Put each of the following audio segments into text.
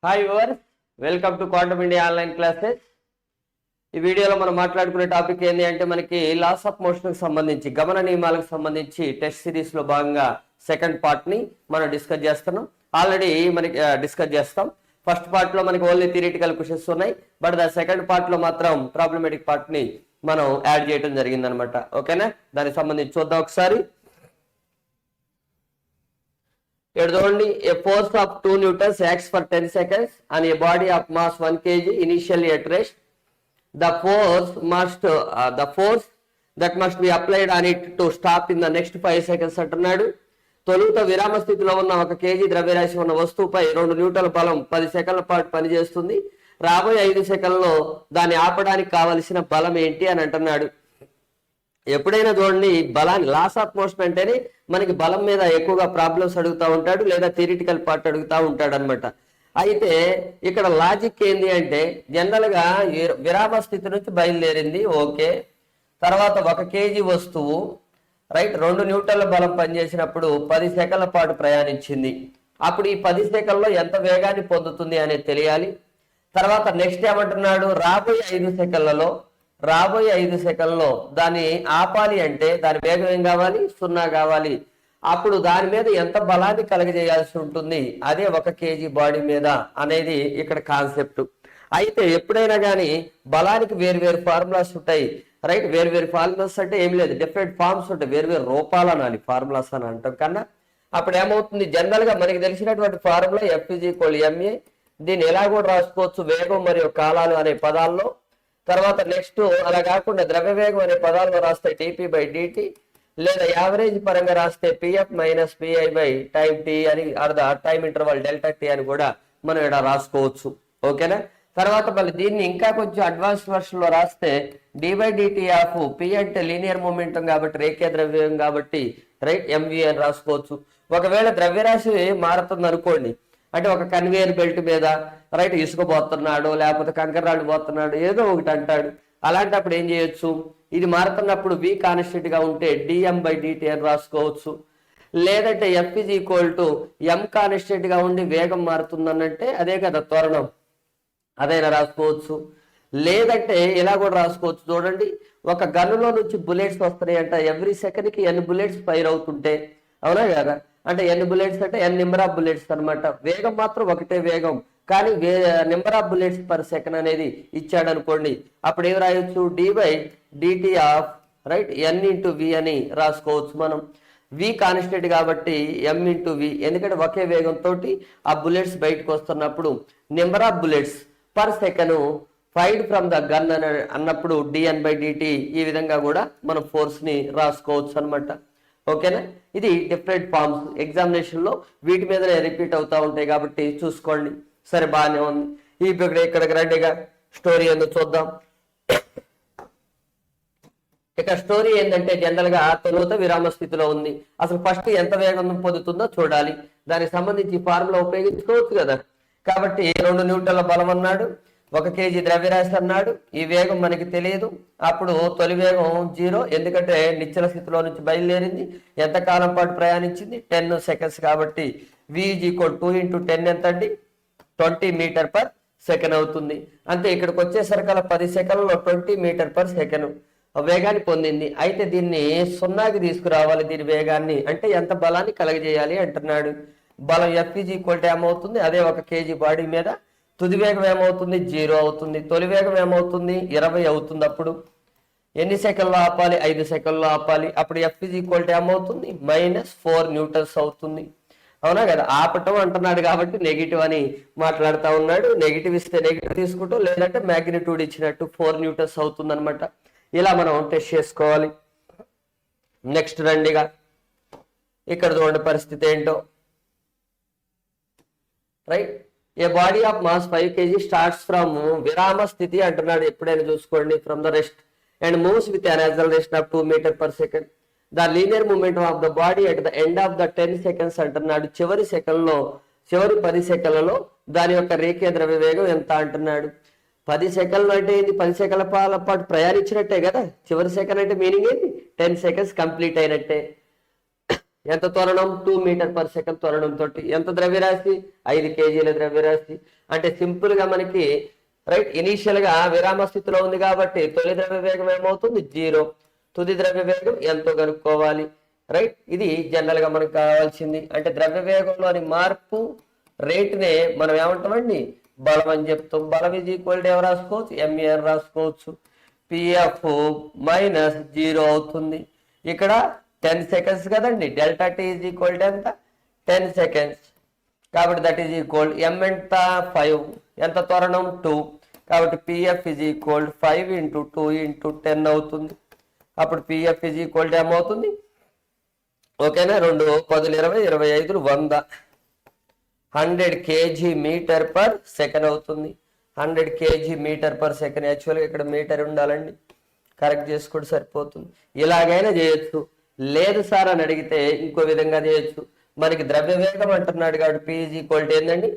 Hi viewers, welcome to quantum India online classes. ఈ వీడియోలో మనం మాట్లాడుకునే టాపిక్ ఏంటి అంటే మనకి లాస్ ఆఫ్ మోషన్ కి సంబంధించి గమన నియమాలకు సంబంధించి టెస్ట్ సిరీస్ లో భాగంగా సెకండ్ పార్ట్ ని మనం డిస్కస్ చేస్తున్నాం. ఆల్రెడీ మనకి డిస్కస్ చేస్తాం. ఫస్ట్ పార్ట్ లో మనకి ఓన్లీ థియరిటికల్ క్వశ్చన్స్ ఉన్నాయి, బట్ ద సెకండ్ పార్ట్ లో మాత్రం ప్రాబ్లమేటిక్ పార్ట్ ని మనం యాడ్ చేయడం జరిగింది అనమాట. ఓకేనా, దానికి సంబంధించి చూద్దాం ఒకసారి. Here only a force of 2 newtons acts for 10 seconds on a body of mass 1 kg initially at rest. The force that must be applied on it to stop in the next 5 seconds అంటున్నాడు. తొలుత విరామ స్థితిలో ఉన్న 1 kg ద్రవ్యరాశి ఉన్న వస్తువుపై 2 న్యూటన్ల బలం 10 సెకన్ల పాటు పనిచేస్తుంది. రాబోయే 5 సెకన్లలో దాన్ని ఆపడానికి కావలసిన బలం ఏంటి అని అంటున్నాడు. ఎప్పుడైనా చూడండి, బలాన్ని లాస్ ఆఫ్ మోషన్ అంటేనే మనకి బలం మీద ఎక్కువగా ప్రాబ్లమ్స్ అడుగుతూ ఉంటాడు, లేదా థియరిటికల్ పార్ట్ అడుగుతూ ఉంటాడు అనమాట. అయితే ఇక్కడ లాజిక్ ఏంది అంటే జనరల్ గా విరామ స్థితి నుంచి బయలుదేరింది, ఓకే. తర్వాత 1 kg వస్తువు రైట్ 2 న్యూటన్ల బలం పనిచేసినప్పుడు 10 సెకన్ల పాటు ప్రయాణించింది. అప్పుడు ఈ 10 సెకన్లలో ఎంత వేగాన్ని పొందుతుంది అనేది తెలియాలి. తర్వాత నెక్స్ట్ ఏమంటున్నాడు, రాబోయే 5 సెకన్లలో దాన్ని ఆపాలి అంటే దాని వేగం ఏం కావాలి, 0 కావాలి. అప్పుడు దాని మీద ఎంత బలాన్ని కలగజేయాల్సి ఉంటుంది, అదే 1 kg బాడీ మీద అనేది ఇక్కడ కాన్సెప్ట్. అయితే ఎప్పుడైనా కానీ బలానికి వేరు ఫార్ములాస్ ఉంటాయి, రైట్. వేరు ఫార్ములాస్ అంటే ఏం లేదు, డిఫరెంట్ ఫార్మ్స్ ఉంటాయి, వేరు రూపాలు అనాలి, ఫార్ములాస్ అని అంటాం కన్నా. అప్పుడు ఏమవుతుంది, జనరల్ గా మనకి తెలిసినటువంటి ఫార్ములా F=ma. దీన్ని ఎలా కూడా రాసుకోవచ్చు, వేగం మరియు కాలాలు అనే పదాల్లో. తర్వాత నెక్స్ట్ అలా కాకుండా ద్రవ్య వేగం అనే పదాల్లో రాస్తే dp/dt, లేదా యావరేజ్ పరంగా రాస్తే pf - pi/టైం t అని, టైం ఇంటర్వల్ డెల్టా t అని కూడా మనం ఇక్కడ రాసుకోవచ్చు. ఓకేనా. తర్వాత మళ్ళీ దీన్ని ఇంకా కొంచెం అడ్వాన్స్ వర్షన్ లో రాస్తే d/dt ఆఫ్ p అంటే లీనియర్ మూమెంటం కాబట్టి, రేఖీయ ద్రవ్యవేగం కాబట్టి, రైట్, mv అని రాసుకోవచ్చు. ఒకవేళ ద్రవ్యరాశి మారుతుంది అనుకోండి, అంటే ఒక కన్వేయర్ బెల్ట్ మీద రైట్ ఇసుక పోతున్నాడు, లేకపోతే కంకర్రాళ్ళు పోతున్నాడు, ఏదో ఒకటి అంటాడు. అలాంటప్పుడు ఏం చేయొచ్చు, ఇది మారుతున్నప్పుడు v కాన్స్టెంట్ గా ఉంటే dm/dt అని రాసుకోవచ్చు. లేదంటే F=m కాన్స్టెంట్ గా ఉండి వేగం మారుతుందనంటే అదే కదా త్వరణం, అదైనా రాసుకోవచ్చు. లేదంటే ఇలా కూడా రాసుకోవచ్చు. చూడండి, ఒక గన్నులో నుంచి బుల్లెట్స్ వస్తున్నాయి అంట, ఎవ్రీ సెకండ్ కి n బుల్లెట్స్ ఫైర్ అవుతుంటే, అవునా కదా, అంటే n బుల్లెట్స్ అంటే n నెంబర్ ఆఫ్ బుల్లెట్స్ అనమాట. వేగం మాత్రం ఒకటే వేగం, కానీ number of bullets per second అనేది ఇచ్చాడు అనుకోండి. అప్పుడు ఏం రాయొచ్చు, d/dt ఆఫ్ రైట్ n/v అని రాసుకోవచ్చు మనం. v కాన్స్టెంట్ కాబట్టి m/v, ఎందుకంటే ఒకే వేగంతో ఆ బుల్లెట్స్ బయటకు వస్తున్నప్పుడు number of bullets per second fired from the gun అన్నప్పుడు dn/dt. ఈ విధంగా కూడా మనం ఫోర్స్ ని రాసుకోవచ్చు అనమాట. ఓకేనా. ఇది డిఫరెంట్ ఫార్మ్స్ ఎగ్జామినేషన్ లో వీటి మీదనే రిపీట్ అవుతా ఉంటాయి కాబట్టి చూసుకోండి. సరే, బాగానే ఉంది. ఇక్కడికి రండిగా స్టోరీ ఏందో చూద్దాం. ఇక స్టోరీ ఏంటంటే జనరల్ గా తొలుత విరామ స్థితిలో ఉంది. అసలు ఫస్ట్ ఎంత వేగం పొందుతుందో చూడాలి, దానికి సంబంధించి ఫార్ములా ఉపయోగించుకోవచ్చు కదా. కాబట్టి 2 న్యూటన్ల బలం అన్నాడు, 1 kg ద్రవ్యరాశి అన్నాడు. ఈ వేగం మనకి తెలియదు. అప్పుడు తొలి వేగం 0, ఎందుకంటే నిశ్చల స్థితిలో నుంచి బయలుదేరింది. ఎంత కాలం పాటు ప్రయాణించింది, 10 సెకండ్స్ కాబట్టి v = 2 × 10 ఎంత అండి, 20 మీటర్ పర్ సెకండ్ అవుతుంది. అంతే. ఇక్కడికి వచ్చేసరికల్లా 10 సెకండ్లలో 20 మీటర్ పర్ సెకండ్ వేగాన్ని పొందింది. అయితే దీన్ని 0కి తీసుకురావాలి, దీని వేగాన్ని, అంటే ఎంత బలాన్ని కలగజేయాలి అంటున్నాడు. బలం F= ఏమవుతుంది, అదే 1 kg బాడీ మీద. తుది వేగం ఏమవుతుంది, 0 అవుతుంది. తొలి వేగం ఏమవుతుంది, 20 అవుతుంది. అప్పుడు ఎన్ని సెకండ్లో ఆపాలి, 5 సెకండ్లో ఆపాలి. అప్పుడు F= ఏమవుతుంది, -4 న్యూటన్స్ అవుతుంది. అవునా కదా. ఆపటం అంటున్నాడు కాబట్టి నెగిటివ్ అని మాట్లాడుతూ ఉన్నాడు. నెగిటివ్ ఇస్తే నెగిటివ్ తీసుకుంటాం, లేదంటే మ్యాగ్నిట్యూడ్ ఇచ్చినట్టు 4 న్యూటన్స్ అవుతుంది అనమాట. ఇలా మనం టెస్ట్ చేసుకోవాలి. నెక్స్ట్ రండిగా, ఇక్కడ చూడండి పరిస్థితి ఏంటో. Right, a body of mass 5 kg starts from విరామ స్థితి అంటున్నాడు. ఎప్పుడైనా చూసుకోండి, from the rest and moves with an acceleration of 2 meter per second. The linear movement of the body at the end of the 10 seconds అంటున్నాడు. చివరి 10 సెకండ్లలో దాని యొక్క రేఖీయ ద్రవ్య వేగం ఎంత అంటున్నాడు. 10 సెకండ్లు అంటే ఏంటి, 10 సెకండ్ల పాటు ప్రయాణించినట్టే కదా. చివరి సెకండ్ అంటే మీనింగ్ ఏంటి, 10 సెకండ్స్ కంప్లీట్ అయినట్టే. ఎంత త్వరణం 2 మీటర్ పర్ సెకండ్ త్వరణంతో ఎంత ద్రవ్యరాశి 5 కేజీల ద్రవ్యరాశి. అంటే సింపుల్ గా మనకి రైట్ ఇనీషియల్ గా విరామ స్థితిలో ఉంది కాబట్టి తొలి ద్రవ్య వేగం ఏమవుతుంది 0, తుది ద్రవ్య వేగం ఎంతో కనుక్కోవాలి. రైట్ ఇది జనరల్ గా మనకు కావాల్సింది. అంటే ద్రవ్య వేగంలోని మార్పు రేటునే మనం ఏమంటామండి బలం అని చెప్తాం. బలం ఈజ్ ఈక్వల్ టు ఎవరు రాసుకోవచ్చు ఎంఏ అని రాసుకోవచ్చు. పిఎఫ్ మైనస్ 0 అవుతుంది. ఇక్కడ 10 సెకండ్స్ కదండి. Delta T is equal to ఎంత 10 సెకండ్స్. కాబట్టి దట్ ఈజ్ ఈక్వల్ ఎం ఎంత 5, ఎంత త్వరణం 2. కాబట్టి పిఎఫ్ ఈజ్ ఈక్వల్ 5 × 2 × 10 అవుతుంది. అప్పుడు పిఎఫ్ ఈజ్ ఈక్వల్ టు ఏమవుతుంది ఓకేనా 2 10 20 25 100 100 కేజీ మీటర్ పర్ సెకండ్ అవుతుంది. 100 కేజీ మీటర్ పర్ సెకండ్. యాక్చువల్గా ఇక్కడ మీటర్ ఉండాలండి, కరెక్ట్ చేసుకుంటే సరిపోతుంది. ఇలాగైనా చేయొచ్చు, లేదు సార్ అని అడిగితే ఇంకో విధంగా చేయొచ్చు. మనకి ద్రవ్య వేగం అంటున్నాడు కాబట్టి పి ఈజ్ ఈక్వల్ టు ఏంటండి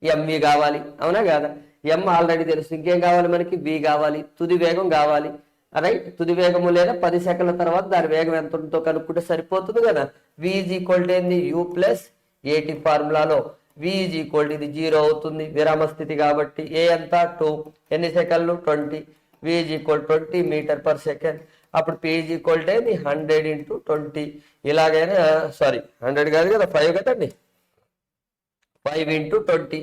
ఎంవి కావాలి, అవునా కాదా? ఎం ఆల్రెడీ తెలుసు, ఇంకేం కావాలి మనకి వి కావాలి, తుది వేగం కావాలి. రైట్ తుది వేగము లేదా 10 సెకండ్ల తర్వాత దాని వేగం ఎంత ఉంటుందో కనుక్కుంటే సరిపోతుంది కదా. వి ఈజ్ ఈక్వల్ టు ఏంది యూ ప్లస్ ఏటీ ఫార్ములాలో వి ఈజ్ ఈక్వల్ టు ఇది 0 అవుతుంది విరామ స్థితి కాబట్టి. ఏ ఎంత 2, ఎన్ని సెకండ్లు 20, v is equal 20 metre per second. అప్పుడు పి ఈజ్ ఈక్వల్ టు ఏంది 100 × 20. ఇలాగైనా సారీ 100 కాదు కదా 5 కదండి, 5 × 20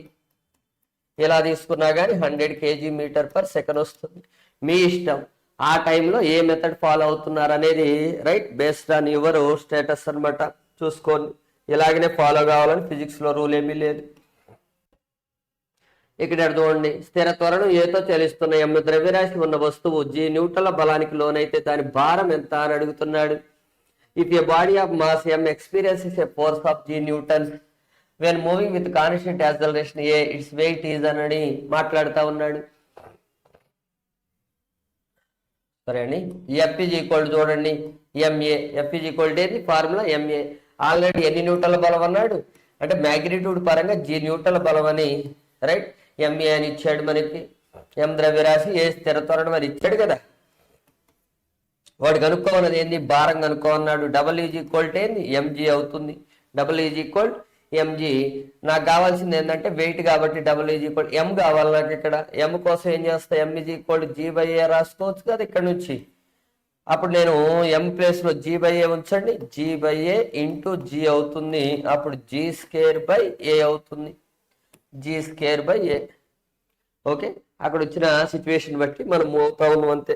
ఇలా తీసుకున్నా కానీ 100 కేజీ మీటర్ పర్ సెకండ్ వస్తుంది. మీ ఇష్టం ఆ టైంలో ఏ మెథడ్ ఫాలో అవుతున్నారు అనేది right based on your status అనమాట. చూసుకోండి, ఇలాగనే ఫాలో కావాలని ఫిజిక్స్ లో రూల్ ఏమీ లేదు. ఇక్కడ చూడండి, స్థిర త్వరణం ఏతో చలిస్తున్న ఎం ద్రవ్యరాశి ఉన్న వస్తువు జీ న్యూటన్ల బలానికి లోనైతే దాని భారం ఎంత అని అడుగుతున్నాడు. If a body of mass m experiences a force of g newton when moving with constant acceleration a its weight is అని మాట్లాడుతూ ఉన్నాడు. సరే అండి, ఎఫ్ ఈజ్ ఈక్వల్ చూడండి ఎంఏ. ఎఫ్ ఈజ్ ఈక్వల్ ఏది ఫార్ములా ఎంఏ. ఆల్రెడీ ఎన్ని న్యూటన్ల బలం అన్నాడు అంటే మ్యాగ్నిట్యూడ్ పరంగా జీ న్యూటన్ల బలం అని రైట్ ఎంఏ అని ఇచ్చాడు మనకి. ఎం ద్రవ్యరాశి ఏ స్థిర త్వరణం అని ఇచ్చాడు కదా. వాడు కనుక్కోమన్నది ఏంది భారం కనుక్కోమన్నాడు. డబల్ ఈజ్ ఈక్వల్ టు ఏంది ఎంజీ అవుతుంది. Double is equal MG. నాకు కావాల్సింది ఏంటంటే వెయిట్ కాబట్టి డబల్ ఈజ్ ఈక్వల్ ఎం కావాలి నాకు. ఇక్కడ ఎం కోసం ఏం చేస్తా ఎం ఈజ్ ఈక్వల్ G/A రాసుకోవచ్చు కదా ఇక్కడ నుంచి. అప్పుడు నేను ఎం ప్లేస్ లో G/A ఉంచండి. G/A × G అవుతుంది. అప్పుడు G²/A అవుతుంది. G²/A. ఓకే, అక్కడ వచ్చిన సిచ్యువేషన్ బట్టి మనం మూవ్ అవుతా ఉన్నాం అంతే.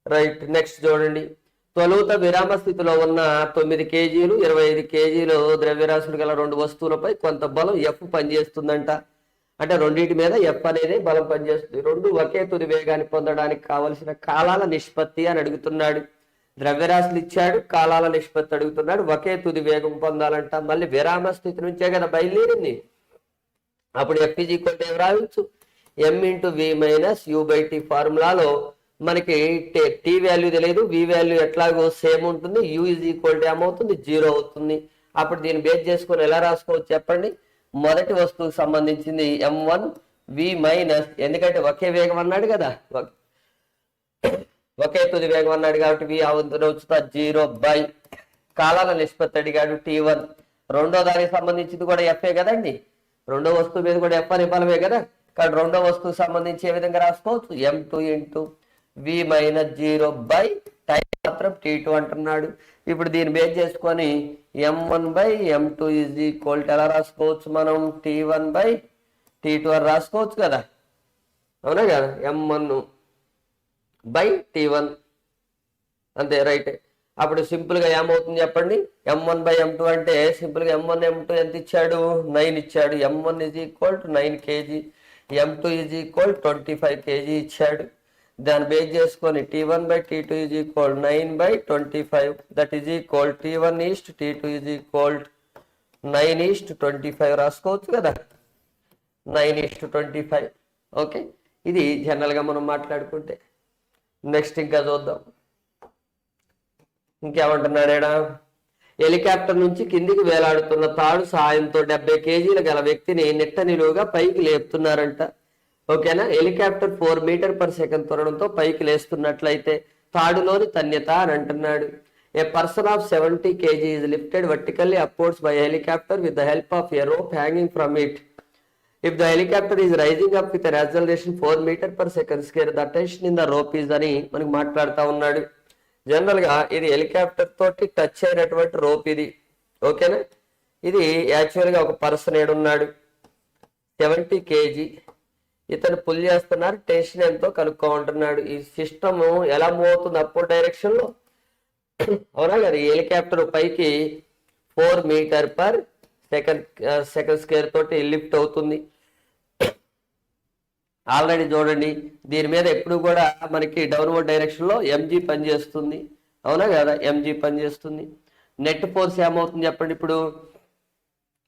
రైట్, నెక్స్ట్ చూడండి. తొలుత విరామ స్థితిలో ఉన్న 9 కేజీలు 25 కేజీలు ద్రవ్యరాశులు గల 2 వస్తువులపై కొంత బలం ఎఫ్ పనిచేస్తుందంట. అంటే రెండింటి మీద ఎఫ్ అనేది బలం పనిచేస్తుంది. 2 ఒకే తుది వేగాన్ని పొందడానికి కావలసిన కాలాల నిష్పత్తి అని అడుగుతున్నాడు. ద్రవ్యరాశులు ఇచ్చాడు, కాలాల నిష్పత్తి అడుగుతున్నాడు. ఒకే తుది వేగం పొందాలంట. మళ్ళీ విరామ స్థితి నుంచే కదా బయలుదేరింది. అప్పుడు ఎఫ్ ఈజ్ ఈక్వల్ టు రాయొచ్చు ఎం × V - U/T ఫార్ములాలో మనకి టీ వాల్యూ తెలియదు, వి వాల్యూ ఎట్లాగో సేమ్ ఉంటుంది. యూ ఈజ్ ఈక్వల్ టు ఏమవుతుంది 0 అవుతుంది. అప్పుడు దీన్ని బేస్ చేసుకొని ఎలా రాసుకోవచ్చు చెప్పండి. మొదటి వస్తువుకు సంబంధించింది M1 V- ఎందుకంటే ఒకే వేగం అన్నాడు కదా, ఒకే తుది వేగం అన్నాడు కాబట్టి వి అవుతా 0 కాలాల నిష్పత్తి అడిగాడు T1. రెండో దానికి సంబంధించింది కూడా ఎఫ్ఏ కదండి. రెండో వస్తువు మీద కూడా ఎఫ్ అనే బలమే కదా. కానీ రెండో వస్తువుకు సంబంధించి ఏ విధంగా రాసుకోవచ్చు M2 × V - 0 టైం మాత్రం T2 అంటున్నాడు. ఇప్పుడు దీన్ని బేస్ చేసుకొని M1/M2 ఈజ్ ఈక్వల్ టు ఎలా రాసుకోవచ్చు మనం T1/T2 అని రాసుకోవచ్చు కదా, అవునా కదా. M1/T1 అంతే రైట్. అప్పుడు సింపుల్ గా ఏమవుతుంది చెప్పండి. M1/M2 అంటే సింపుల్ గా M1 M2 ఎంత ఇచ్చాడు 9 ఇచ్చాడు. M1 is equal to 9 kg, M2 is equal 25 kg ఇచ్చాడు. దాన్ని బేస్ చేసుకొని T1/T2 is equal 9/25 that is equal T1 east T2 is equal 9:25 రాసుకోవచ్చు కదా. 9:25. ఓకే, ఇది జనరల్ గా మనం మాట్లాడుకుంటే. నెక్స్ట్ ఇంకా చూద్దాం ఇంకేమంటున్నాడా. హెలికాప్టర్ నుంచి కిందికి వేలాడుతున్న తాడు సాయంతో 70 కేజీల గల వ్యక్తిని నిట్ట నిలువుగా పైకి లేపుతున్నారంట. ఓకేనా. హెలికాప్టర్ 4 మీటర్ పర్ సెకండ్ త్వరణంతో పైకి లేస్తున్నట్లయితే తాడులోని తన్యత అని అంటున్నాడు. ఏ person of 70 kg is lifted vertically upwards by a helicopter with the help of a rope hanging from it. If the helicopter is rising up with an acceleration 4 meter per second square, the tension in the rope is అని మనకి మాట్లాడుతూ ఉన్నాడు. General గా ఇది helicopter తోటి touch అయినటువంటి rope ఇది. ఓకేనా? ఇది యాక్చువల్ గా ఒక పర్సన్ ఏడున్నాడు, 70 kg, ఇతను పుల్ చేస్తున్నారు, టెన్షన్ ఎంతో కనుక్కోమంటున్నాడు. ఈ సిస్టమ్ ఎలా మూవ్ అవుతుంది అప్వర్డ్ డైరెక్షన్ లో, అవునా కదా? ఈ హెలికాప్టర్ పైకి 4 మీటర్ పర్ సెకండ్ స్క్వేర్ తోటి లిఫ్ట్ అవుతుంది. ఆల్రెడీ చూడండి, దీని మీద ఎప్పుడు కూడా మనకి డౌన్వర్డ్ డైరెక్షన్ లో ఎంజీ పనిచేస్తుంది, అవునా కదా? ఎంజీ పనిచేస్తుంది. నెట్ ఫోర్స్ ఏమవుతుంది చెప్పండి ఇప్పుడు?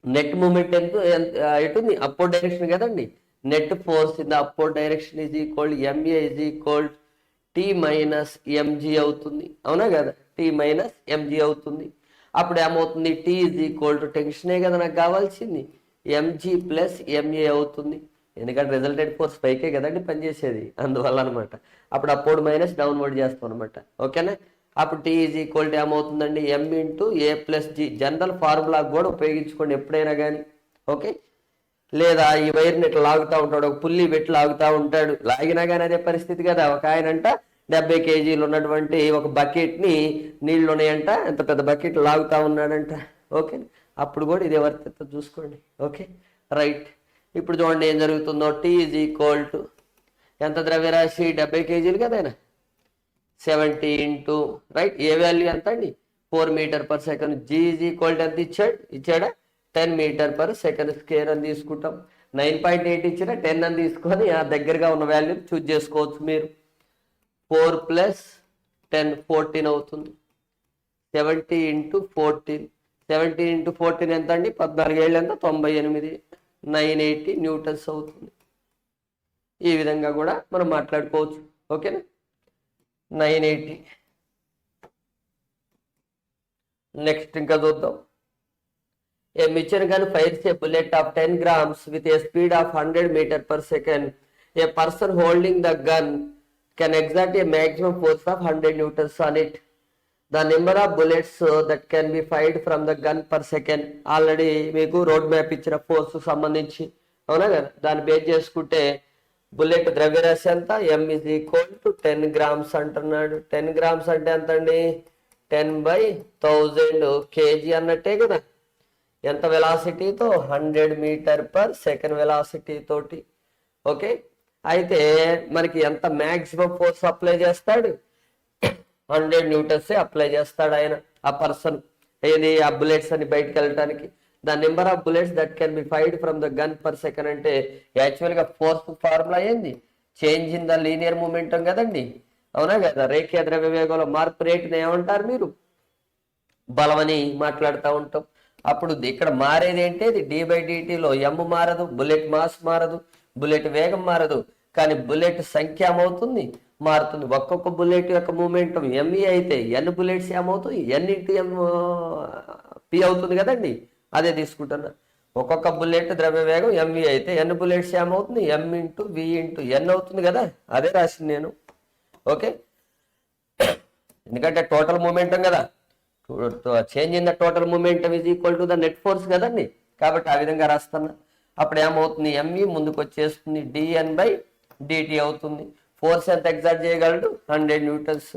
నెట్ మూమెంట్ ఎటుంది? అప్వర్డ్ డైరెక్షన్ కదండి. Net force in the upward direction is equal MA is equal T minus MG అవుతుంది, అవునా కదా? టీ మైనస్ ఎంజీ అవుతుంది. అప్పుడు ఏమవుతుంది? టీ ఈజ్ ఈక్వల్ టు టెన్షనే కదా నాకు కావాల్సింది, ఎంజీ ప్లస్ ఎంఏ అవుతుంది. ఎందుకంటే రిజల్టెడ్ ఫోర్స్ పైకే కదండి పనిచేసేది, అందువల్ల అనమాట. అప్పుడు అప్వర్డ్ మైనస్ డౌన్వర్డ్ చేస్తాం అనమాట. ఓకేనా? అప్పుడు టీ ఈజ్ ఈక్వల్ టు ఏమవుతుందండి? ఎం ఇంటూ ఏ ప్లస్ జీ. జనరల్ ఫార్ములా కూడా ఉపయోగించుకోండి ఎప్పుడైనా కానీ. ఓకే? లేదా ఈ వైర్ని ఇట్లా లాగుతూ ఉంటాడు, ఒక పుల్లి పెట్టి లాగుతూ ఉంటాడు, లాగినా కానీ అదే పరిస్థితి కదా. ఒక ఆయనంట 70 kg ఉన్నటువంటి ఒక బకెట్ ని, నీళ్లు ఉన్నాయంట, ఎంత పెద్ద బకెట్ లాగుతా ఉన్నాడంట. ఓకే? అప్పుడు కూడా ఇదే వర్తితో చూసుకోండి. Okay, right. ఇప్పుడు చూడండి ఏం జరుగుతుందో. టీ ఈజ్ ఈక్వల్ టు ఎంత ద్రవ్యరాశి? 70 kg కదైనా, 70 ఇంటూ రైట్, ఏ వాల్యూ ఎంత అండి? 4 meter per second. G is equal to ఎంత ఇచ్చాడా? 10 మీటర్ పర్ సెకండ్ స్క్వేర్ అని తీసుకుంటాం. 9.8 ఇచ్చినా 10 అని తీసుకొని ఆ దగ్గరగా ఉన్న వాల్యూ చూజ్ చేసుకోవచ్చు మీరు. 4 ప్లస్ 10 14 అవుతుంది. 70 ఇంటూ 14, 70 ఇంటూ 14 ఎంత అండి? 14 ఏళ్ళు ఎంత? 98, 980 న్యూటన్స్ అవుతుంది. ఈ విధంగా కూడా మనం మాట్లాడుకోవచ్చు. ఓకేనా? 980. నెక్స్ట్ ఇంకా చూద్దాం. A machine gun fires a bullet of 10 grams with a speed of 100 meters per second. A person holding the gun can exert a maximum force of 100 newtons on it. The number of bullets that can be fired from the gun per second. Already మీకు road map ఇచ్చిన force సంబంధించి, అవునా కదా? దాన్ని base చేసుకుంటే bullet ద్రవ్యరాశి ఎంత? ఎం is equal to 10 grams అంటున్నాడు. 10 grams అంటే ఎంత అండి? 10/1000 kg అన్నట్టే కదా. ఎంత వెలాసిటీతో? 100 మీటర్ పర్ సెకండ్ వెలాసిటీ తోటి. ఓకే, అయితే మనకి ఎంత మ్యాక్సిమం ఫోర్స్ అప్లై చేస్తాడు? 100 న్యూటన్స్ అప్లై చేస్తాడు ఆయన, ఆ పర్సన్. ఏది? ఆ బుల్లెట్స్ అని బయటకు వెళ్ళటానికి. The number of bullets that can be fired from the gun per second అంటే యాక్చువల్ గా ఫోర్స్ ఫార్ములా ఏంది? Change in the linear momentum కదండి, అవునా కదా? రేఖీయ ద్రవ్య వేగంలో మార్పు రేటుని ఏమంటారు మీరు? బలమని మాట్లాడుతూ ఉంటాం. అప్పుడు ఇక్కడ మారేది ఏంటి? dy/dtలో ఎం మారదు, బుల్లెట్ మాస్ మారదు, బుల్లెట్ వేగం మారదు, కానీ బుల్లెట్ సంఖ్య ఏమవుతుంది? మారుతుంది. ఒక్కొక్క బుల్లెట్ యొక్క మూమెంటం ఎంఈ అయితే ఎన్ బుల్లెట్స్ ఏమవుతుంది? ఎన్ ఇంటూ ఎం పి అవుతుంది కదండి. అదే తీసుకుంటున్నా. ఒక్కొక్క బుల్లెట్ ద్రవ్య వేగం ఎంవి అయితే ఎన్ బుల్లెట్స్ ఏమవుతుంది? ఎం ఇంటూ వి ఇంటూ ఎన్ అవుతుంది కదా. అదే రాసింది నేను. ఓకే, ఎందుకంటే టోటల్ మూమెంటం కదా. Change in the total momentum is equal to the net force కదండి. కాబట్టి ఆ విధంగా రాస్తున్నా. అప్పుడు ఏమవుతుంది? ఎంవి ముందుకు వచ్చేస్తుంది, dn/dt అవుతుంది. ఫోర్స్ ఎంత ఎగ్జర్ట్ చేయగలడు? 100 న్యూటన్స్.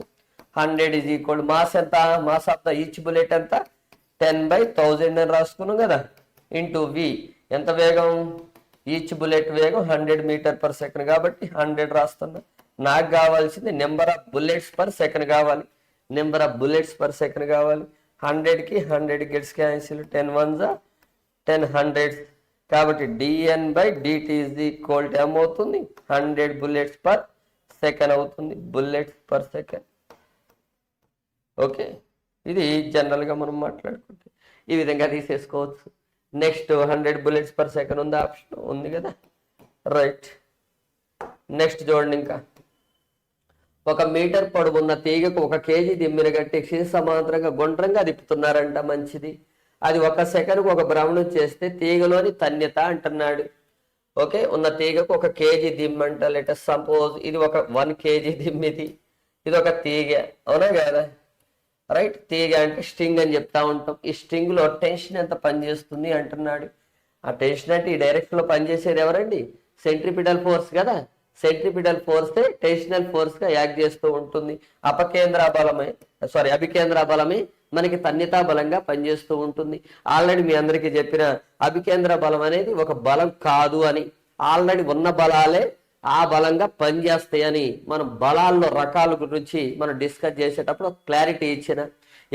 100 ఈజ్ ఈక్వల్ మాస్ ఎంత? Mass of the each bullet ఎంత? 10/1000 అని రాసుకున్నాం కదా. ఇంటూ వి ఎంత వేగం? ఈచ్ బుల్లెట్ వేగం 100 మీటర్ పర్ సెకండ్ కాబట్టి 100 రాస్తున్నా. నాకు కావాల్సింది number of bullets per second కావాలి. Number of bullets per second కావాలి. 100కి 100 గెట్స్ క్యాన్సిల్, 10 1s 10 100s. కాబట్టి dn/dt ఈజ్ ఈక్వల్ టు ఏమవుతుంది? 100 బుల్లెట్స్ పర్ సెకండ్ అవుతుంది. Bullets per second. ఓకే, ఇది జనరల్గా మనం మాట్లాడుకుంటే ఈ విధంగా తీసేసుకోవచ్చు. నెక్స్ట్ 100 బుల్లెట్స్ పర్ సెకండ్ ఉంది, ఆప్షన్ ఉంది కదా. రైట్, నెక్స్ట్ చూడండి. ఇంకా 1 మీటర్ పొడవున్న తీగకు 1 kg దిమ్మిని గట్టి క్షితి సమాంతరంగా గుండ్రంగా తిప్పుతున్నారంట. మంచిది. అది 1 సెకండ్కు 1 భ్రమణం చేస్తే తీగలోని తన్యత అంటున్నాడు. ఓకే, ఉన్న తీగకు 1 kg దిమ్మంట. లెటస్ సపోజ్ ఇది 1 kg దిమ్మిది, ఇది ఒక తీగ, అవునా కదా? రైట్. తీగ అంటే స్ట్రింగ్ అని చెప్తా ఉంటాం. ఈ స్ట్రింగ్ లో టెన్షన్ ఎంత పనిచేస్తుంది అంటున్నాడు. ఆ టెన్షన్ అంటే ఈ డైరెక్షన్ లో పనిచేసేది ఎవరండి? సెంట్రిపిటల్ ఫోర్స్ కదా. సెంట్రిపిటల్ ఫోర్స్ టెన్షనల్ ఫోర్స్ గా యాక్ట్ చేస్తూ ఉంటుంది. అభికేంద్ర బలమే మనకి తన్యతా బలంగా పనిచేస్తూ ఉంటుంది. ఆల్రెడీ మీ అందరికీ చెప్పిన అభికేంద్ర బలం అనేది ఒక బలం కాదు అని, ఆల్రెడీ ఉన్న బలాలే ఆ బలంగా పనిచేస్తాయని మనం బలాల్లో రకాల గురించి మనం డిస్కస్ చేసేటప్పుడు క్లారిటీ ఇచ్చిన.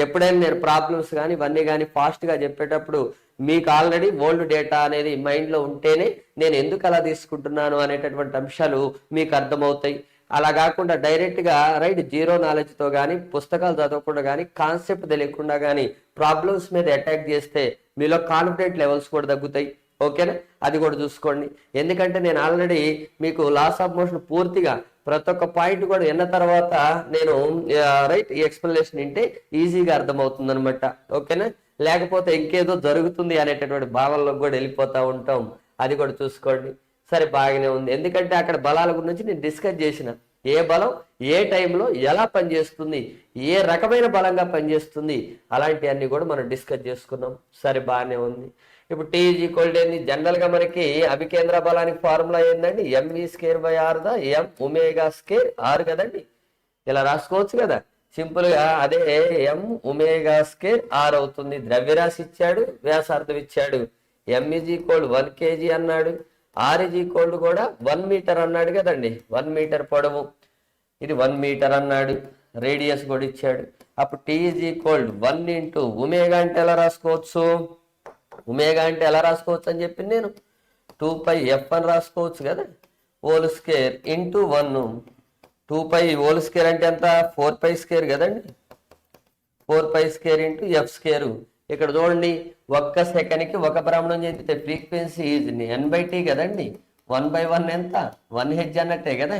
ఎప్పుడైనా నేను ప్రాబ్లమ్స్ కానీ ఇవన్నీ కానీ ఫాస్ట్గా చెప్పేటప్పుడు మీకు ఆల్రెడీ ఓల్డ్ డేటా అనేది మైండ్లో ఉంటేనే నేను ఎందుకు అలా తీసుకుంటున్నాను అనేటటువంటి అంశాలు మీకు అర్థమవుతాయి. అలా కాకుండా డైరెక్ట్గా రైట్ జీరో నాలెడ్జ్తో కానీ పుస్తకాలు చదవకుండా కానీ కాన్సెప్ట్ తెలియకుండా కానీ ప్రాబ్లమ్స్ మీద అటాక్ చేస్తే మీలో కాన్ఫిడెంట్ లెవెల్స్ కూడా తగ్గుతాయి. ఓకేనా? అది కూడా చూసుకోండి. ఎందుకంటే నేను ఆల్రెడీ మీకు లాస్ ఆఫ్ మోషన్ పూర్తిగా ప్రతి ఒక్క పాయింట్ కూడా విన్న తర్వాత నేను రైట్ ఈ ఎక్స్ప్లెనేషన్ వింటే ఈజీగా అర్థమవుతుంది అనమాట. ఓకేనా? లేకపోతే ఇంకేదో జరుగుతుంది అనేటటువంటి భావనలో కూడా వెళ్ళిపోతూ ఉంటాం. అది కూడా చూసుకోండి. సరే, బాగానే ఉంది. ఎందుకంటే అక్కడ బలాల గురించి నేను డిస్కస్ చేసిన. ఏ బలం ఏ టైంలో ఎలా పనిచేస్తుంది, ఏ రకమైన బలంగా పనిచేస్తుంది, అలాంటివన్నీ కూడా మనం డిస్కస్ చేసుకున్నాం. సరే, బాగానే ఉంది. ఇప్పుడు టీ ఈజ్ ఈక్వల్ టు ఏంది? జనరల్ గా మనకి అభికేంద్ర బలానికి ఫార్ములా ఏందండి? mv²/r m ω² కదండి. ఇలా రాసుకోవచ్చు కదా సింపుల్ గా. అదే m ω² అవుతుంది. ద్రవ్యరాశి ఇచ్చాడు, వ్యాసార్థం ఇచ్చాడు. m = 1 kg అన్నాడు. r = కూడా 1 మీటర్ అన్నాడు కదండి. 1 మీటర్ పొడవు, ఇది 1 మీటర్ అన్నాడు. రేడియస్ కూడా ఇచ్చాడు. అప్పుడు t = 1 × ω అంటే ఎలా రాసుకోవచ్చు? ఒమేగా అంటే ఎలా రాసుకోవచ్చు అని చెప్పి నేను 2πf అని రాసుకోవచ్చు కదా. ² × 1. 2π² అంటే ఎంత? 4π² కదండి. 4π² × f². ఇక్కడ చూడండి, ఒక్క సెకండ్కి ఒక భ్రమణం చెందితే ఫ్రీక్వెన్సీ ఈజ్ n/t కదండి. 1/1 ఎంత? 1 Hz అన్నట్టే కదా.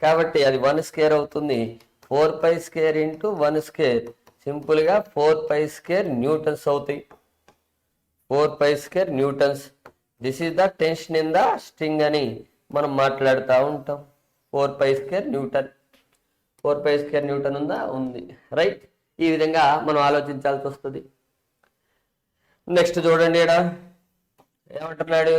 కాబట్టి అది 1² అవుతుంది. 4π² × 1². సింపుల్గా 4π² న్యూటన్స్ అవుతాయి. 4π² newtons. This is the tension in the string అని మనం మాట్లాడుతూ ఉంటాం. 4π² న్యూటన్. 4π² న్యూటన్ ఉందా? ఉంది. రైట్. ఈ విధంగా మనం ఆలోచించాల్సి వస్తుంది. నెక్స్ట్ చూడండి, ఇక్కడ ఏమంటున్నాడు?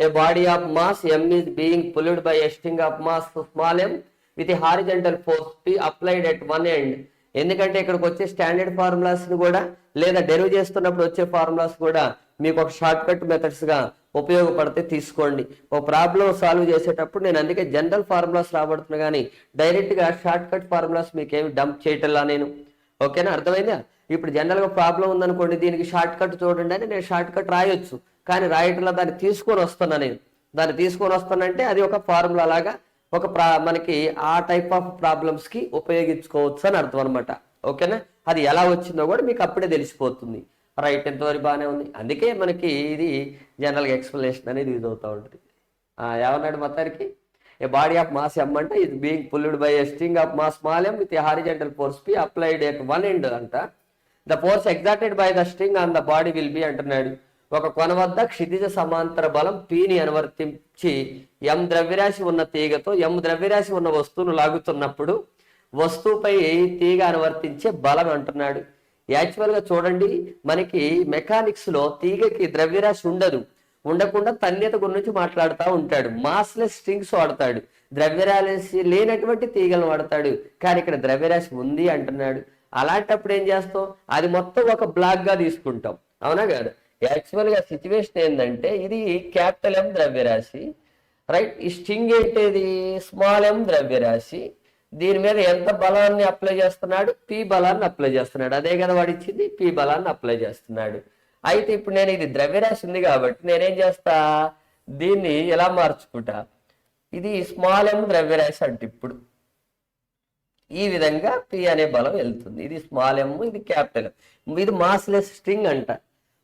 A body of mass m is being pulled by a string of mass small m with horizontal force p applied at one end. ఎందుకంటే ఇక్కడికి వచ్చే స్టాండర్డ్ ఫార్ములాస్ ని కూడా లేదా డెరివ్ చేస్తున్నప్పుడు వచ్చే ఫార్ములాస్ కూడా మీకు ఒక షార్ట్ కట్ మెథడ్స్ గా ఉపయోగపడితే తీసుకోండి. ఒక ప్రాబ్లం సాల్వ్ చేసేటప్పుడు నేను అందుకే జనరల్ ఫార్ములాస్ రాబడుతున్నా కానీ డైరెక్ట్ గా షార్ట్ కట్ ఫార్ములాస్ మీకేమి డంప్ చేయటంలా నేను. ఓకేనా? అర్థమైందా? ఇప్పుడు జనరల్ గా ప్రాబ్లం ఉందనుకోండి, దీనికి షార్ట్ కట్ చూడండి అని నేను షార్ట్ కట్ రాయొచ్చు, కానీ రాయటంలో దాన్ని తీసుకొని వస్తున్నా నేను. దాన్ని తీసుకొని వస్తానంటే అది ఒక ఫార్ములా లాగా మనకి ఆ టైప్ ఆఫ్ ప్రాబ్లమ్స్ కి ఉపయోగించుకోవచ్చు అని అర్థం అనమాట. ఓకేనా? అది ఎలా వచ్చిందో కూడా మీకు అప్పుడే తెలిసిపోతుంది. రైట్. ఎంతవరకు బాగానే ఉంది. అందుకే మనకి ఇది జనరల్గా ఎక్స్ప్లెనేషన్ అనేది యూజ్ అవుతూ ఉంటుంది. ఏమన్నాడు మొత్తానికి? A body of mass m అంటే ఇది being pulled by a string of mass small m with horizontal force p applied at one end అంట. The force exerted by the string on the body will be అంటున్నాడు. ఒక కొన వద్ద క్షితిజ సమాంతర బలం pని అనువర్తించి m ద్రవ్యరాశి ఉన్న తీగతో m ద్రవ్యరాశి ఉన్న వస్తువును లాగుతున్నప్పుడు వస్తువుపై తీగ అనువర్తించే బలం అంటున్నాడు. యాక్చువల్ గా చూడండి, మనకి మెకానిక్స్ లో తీగకి ద్రవ్యరాశి ఉండకుండా తన్యత గురించి మాట్లాడుతూ ఉంటాడు. మాస్లెస్ స్ట్రింగ్స్ వాడతాడు, ద్రవ్యరాశి లేనటువంటి తీగలను వాడతాడు. కానీ ఇక్కడ ద్రవ్యరాశి ఉంది అంటున్నాడు. అలాంటప్పుడు ఏం చేస్తాం? అది మొత్తం ఒక బ్లాక్ గా తీసుకుంటాం. అవునా కాదు? యాక్చువల్ గా సిచ్యువేషన్ ఏంటంటే ఇది క్యాపిటల్ M ద్రవ్యరాశి, రైట్. ఈ స్ట్రింగ్ ఏంటేది? స్మాల్ m ద్రవ్యరాశి. దీని మీద ఎంత బలాన్ని అప్లై చేస్తున్నాడు? P బలాన్ని అప్లై చేస్తున్నాడు. అదే కదా వాడు ఇచ్చింది, P బలాన్ని అప్లై చేస్తున్నాడు. అయితే ఇప్పుడు నేను ఇది ద్రవ్యరాశి ఉంది కాబట్టి నేనేం చేస్తా? దీన్ని ఎలా మార్చుకుంటా? ఇది స్మాల్ m ద్రవ్యరాశి అంటే ఇప్పుడు ఈ విధంగా P అనే బలం వెళ్తుంది. ఇది స్మాల్ m, ఇది క్యాపిటల్ M. ఇది మాస్లెస్ స్ట్రింగ్ అంట.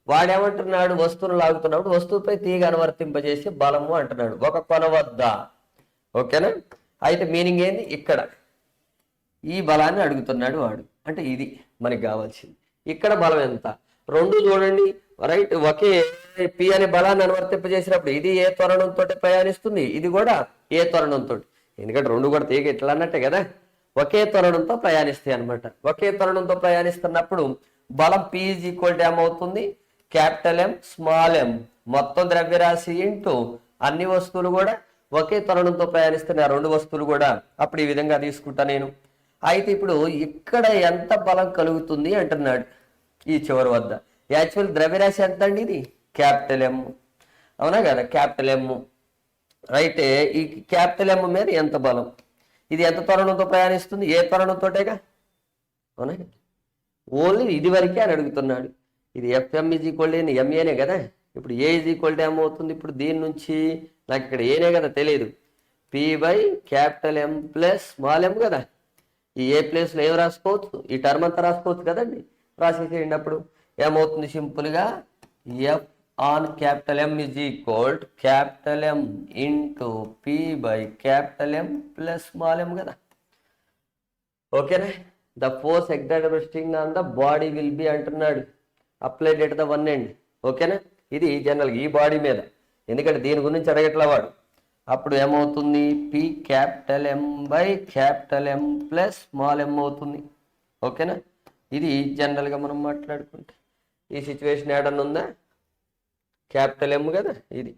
వాడేమంటున్నాడు? వస్తువును లాగుతున్నప్పుడు వస్తువుపై తీగ అనువర్తింపజేసి బలము అంటున్నాడు ఒక కొన వద్ద. ఓకేనా? అయితే మీనింగ్ ఏంది? ఇక్కడ ఈ బలాన్ని అడుగుతున్నాడు వాడు. అంటే ఇది మనకి కావాల్సింది. ఇక్కడ బలం ఎంత? రెండు చూడండి, రైట్. ఒకే P అనే బలాన్ని అనువర్తింపజేసినప్పుడు ఇది ఏ త్వరణంతో ప్రయాణిస్తుంది, ఇది కూడా ఏ త్వరణంతో. ఎందుకంటే రెండు కూడా తీగ ఇట్లా అన్నట్టే కదా. ఒకే త్వరణంతో ప్రయాణిస్తాయి అనమాట. ఒకే త్వరణంతో ప్రయాణిస్తున్నప్పుడు బలం P ఈజ్ ఈక్వల్ టు ఏమవుతుంది, క్యాపిటల్ M స్మాల్ m, మొత్తం ద్రవ్యరాశి ఇంటూ అన్ని వస్తువులు కూడా ఒకే త్వరణంతో ప్రయాణిస్తున్న రెండు వస్తువులు కూడా. అప్పుడు ఈ విధంగా తీసుకుంటా నేను. అయితే ఇప్పుడు ఇక్కడ ఎంత బలం కలుగుతుంది అంటున్నాడు ఈ చివరి వద్ద. యాక్చువల్ ద్రవ్యరాశి ఎంత అండి, ఇది క్యాపిటల్ M, అవునా కదా, క్యాపిటల్ M. రైట్, ఈ క్యాపిటల్ M మీద ఎంత బలం, ఇది ఎంత త్వరణంతో ప్రయాణిస్తుంది, ఏ త్వరణంతోటేగా, అవునా, ఓన్లీ ఇది వరకే అని అడుగుతున్నాడు. ఇది FM ఈజ్ ఈక్వల్ టు MAనే కదా. ఇప్పుడు A is equal to M అవుతుంది. ఇప్పుడు దీని నుంచి నాకు ఇక్కడ ఏనే కదా తెలియదు, P by capital M plus small m కదా. ఈ ఏ ప్లేస్లో ఏం రాసుకోవచ్చు, ఈ టర్మ్ అంతా రాసుకోవచ్చు కదండి. రాసేసేయండి. అప్పుడు ఏమవుతుంది, సింపుల్గా F on capital M is equal to capital M into P by capital M plus small m కదా. ఓకేనా. The force exerted resting on the body will be అంటున్నాడు applied at the one end. ఓకేనా. ఇది జనరల్గా ఈ body మీద, ఎందుకంటే దీని గురించి అడగట్లా వాడు. అప్పుడు ఏమవుతుంది, P capital M by capital M plus small m అవుతుంది. ఓకేనా. ఇది జనరల్గా మనం మాట్లాడుకుంటే ఈ సిచ్యువేషన్ ఏడన్నా ఉందా, క్యాపిటల్ M కదా. ఇది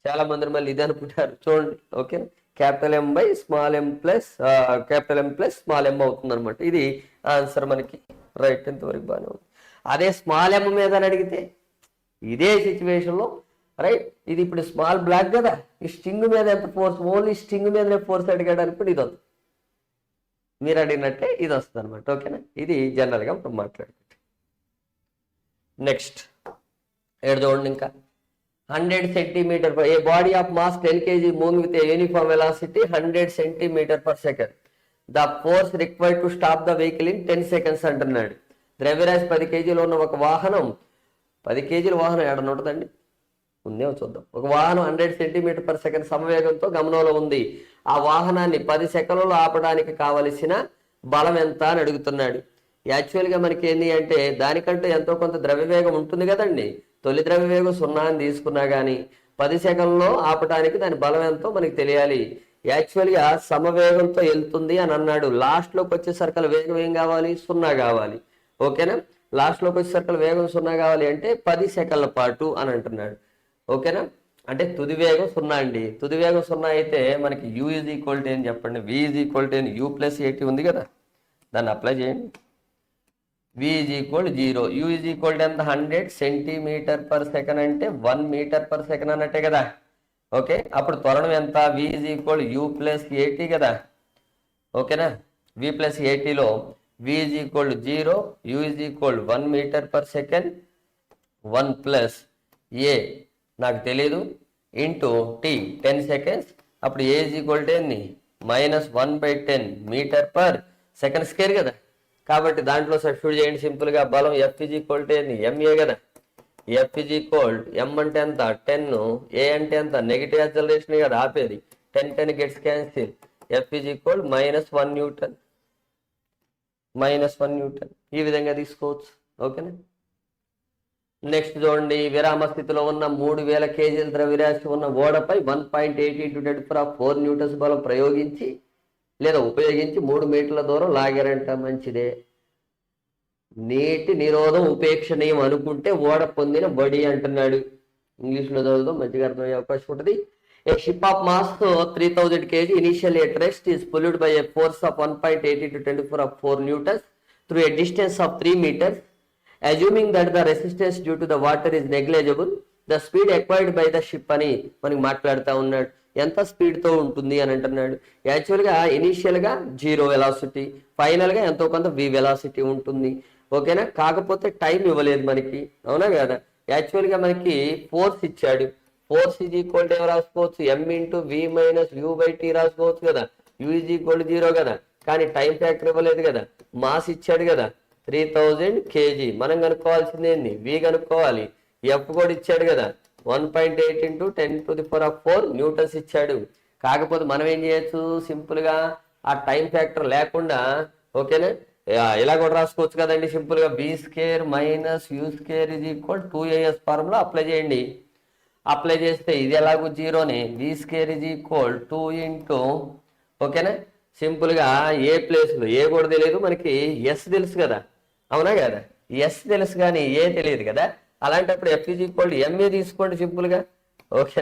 చాలా మంది మళ్ళీ ఇది అనుకుంటారు చూడండి. ఓకేనా. Capital M by small m plus capital M plus small m అవుతుంది అనమాట. ఇది ఆన్సర్ మనకి. రైట్, ఎంతవరకు బాగానే ఉంది. అదే స్మాల్ m మీద అని అడిగితే ఇదే సిచ్యువేషన్లో, రైట్, ఇది ఇప్పుడు స్మాల్ బ్లాక్ కదా, ఈ స్ట్రింగ్ మీద ఎంత ఫోర్స్, ఓన్లీ స్ట్రింగ్ మీదనే ఫోర్స్ అడిగాడు అనుకోండి, ఇది వస్తుంది. మీరు అడిగినట్టే ఇది వస్తుంది అనమాట. ఓకేనా. ఇది జనరల్గా మనం మాట్లాడుకుంటాం. నెక్స్ట్ చూడండి, ఇంకా 100 centimeter a body of mass 10 kg moving with a uniform velocity 100 centimeter per second. The force required to stop the vehicle in 10 seconds అంటున్నాడు. ద్రవ్యరాశి 10 కేజీలు ఉన్న ఒక వాహనం, 10 కేజీల వాహనం ఏడన్నా ఉంటుందండి, ఉందేమో చూద్దాం. ఒక వాహనం 100 centimeter per second సమవేగంతో గమనంలో ఉంది. ఆ వాహనాన్ని 10 సెకండ్లలో ఆపడానికి కావలసిన బలం ఎంత అని అడుగుతున్నాడు. యాక్చువల్గా మనకి ఏంటి అంటే దానికంటే ఎంతో కొంత ద్రవ్యవేగం ఉంటుంది కదండి. తొలి ద్రవ్యవేగం 0 అని తీసుకున్నా కానీ 10 సెకండ్లో ఆపడానికి దాని బలం ఎంతో మనకి తెలియాలి. యాక్చువల్గా సమవేగంతో వెళ్తుంది అని అన్నాడు. లాస్ట్లోకి వచ్చేసరికి వేగం ఏం కావాలి, 0 కావాలి. ఓకేనా. లాస్ట్లోకి వచ్చేసరికి వేగం 0 కావాలి అంటే 10 సెకండ్ల పాటు అని అంటున్నాడు. ఓకేనా. అంటే తుది వేగం 0 అండి. తుది వేగం 0 అయితే మనకి U ఈజ్ ఈక్వల్ టు ఏం చెప్పండి, V is equal to U plus 80 ఉంది కదా, దాన్ని అప్లై చేయండి. V is equal 0, U is equal to ఎంత, 100 సెంటీమీటర్ పర్ సెకండ్ అంటే 1 మీటర్ పర్ సెకండ్ అన్నట్టే కదా. ఓకే. అప్పుడు త్వరణం ఎంత, V is equal U plus 80 కదా. ఓకేనా. V ప్లస్ 80లో V is equal 0, U is equal 1 metre per second, 1 plus A నాకు తెలీదు ఇంటూ T 10 సెకండ్స్. అప్పుడు A ఈజ్ ఈక్వల్ టు ఎన్ని, -1/10 మీటర్ పర్ సెకండ్ స్క్వేర్ కదా. కాబట్టి దాంట్లో సబ్స్టిట్యూట్ చేయండి సింపుల్గా. బలం F ఈజ్ ఈక్వల్ టు ఎన్ని, MA కదా. F ఈజ్ ఈక్వల్ M అంటే ఎంత 10, A అంటే ఎంత నెగిటివ్ యాక్సలరేషన్ కదా ఆపేది, 10 gets cancel. F is equal -1 Newton, -1 Newton. ఈ విధంగా తీసుకోవచ్చు. ఓకేనా. నెక్స్ట్ చూడండి, విరామ స్థితిలో ఉన్న 3000 కేజీల ద్రవ్యరాశి ఉన్న ఓడపై 1.8 × 10⁴ న్యూటన్స్ బలం ప్రయోగించి లేదా ఉపయోగించి 3 మీటర్ల దూరం లాగారంట. మంచిదే. నీటి నిరోధం ఉపేక్షణీయం అనుకుంటే ఓడ పొందిన బడి అంటున్నాడు. ఇంగ్లీష్లో చదువుదాం, మంచిగా అర్థమయ్యే అవకాశం ఉంటుంది. A ship of mass 3000 kg initially at rest is pulled by a force of 1.8 × 10⁴ newtons through a distance of 3 meters. Assuming that the resistance due to the water is negligible, the speed acquired by the ship అని మనకి మాట్లాడుతూ ఉన్నాడు. ఎంత స్పీడ్తో ఉంటుంది అని అంటున్నాడు. యాక్చువల్గా ఇనీషియల్గా 0 వెలాసిటీ, ఫైనల్గా ఎంతో కొంత V వెలాసిటీ ఉంటుంది. ఓకేనా. కాకపోతే టైం ఇవ్వలేదు మనకి, అవునా కదా. యాక్చువల్గా మనకి ఫోర్స్ ఇచ్చాడు. ఫోర్స్ ఈజ్ ఈక్వల్ టు ఏం రాసుకోవచ్చు, M × V - U/T రాసుకోవచ్చు కదా. U ఈజ్ ఈక్వల్ 0 కదా, కానీ టైం ఫ్యాక్టర్ ఇవ్వలేదు కదా. మాస్ ఇచ్చాడు కదా 3000 kg. మనం కనుక్కోవాల్సింది ఏంది, V కనుక్కోవాలి. F కూడా ఇచ్చాడు కదా, 1.8 × 10⁴ న్యూటన్స్ ఇచ్చాడు. కాకపోతే మనం ఏం చేయొచ్చు, సింపుల్గా ఆ టైం ఫ్యాక్టర్ లేకుండా, ఓకేనా, ఇలా కూడా రాసుకోవచ్చు కదండి. సింపుల్గా B² - U² is equal 2AS formula apply చేయండి. అప్లై చేస్తే ఇది ఎలాగో 0నే, V² ఈజ్ ఈక్వల్ 2 × ఓకేనా సింపుల్ గా ఏ ప్లేస్ లో ఏ కూడా తెలియదు మనకి, ఎస్ తెలుసు కదా, అవునా కదా, ఎస్ తెలుసు కానీ ఏ తెలియదు కదా. అలాంటప్పుడు F is equal to MA తీసుకోండి సింపుల్ గా. ఓకే,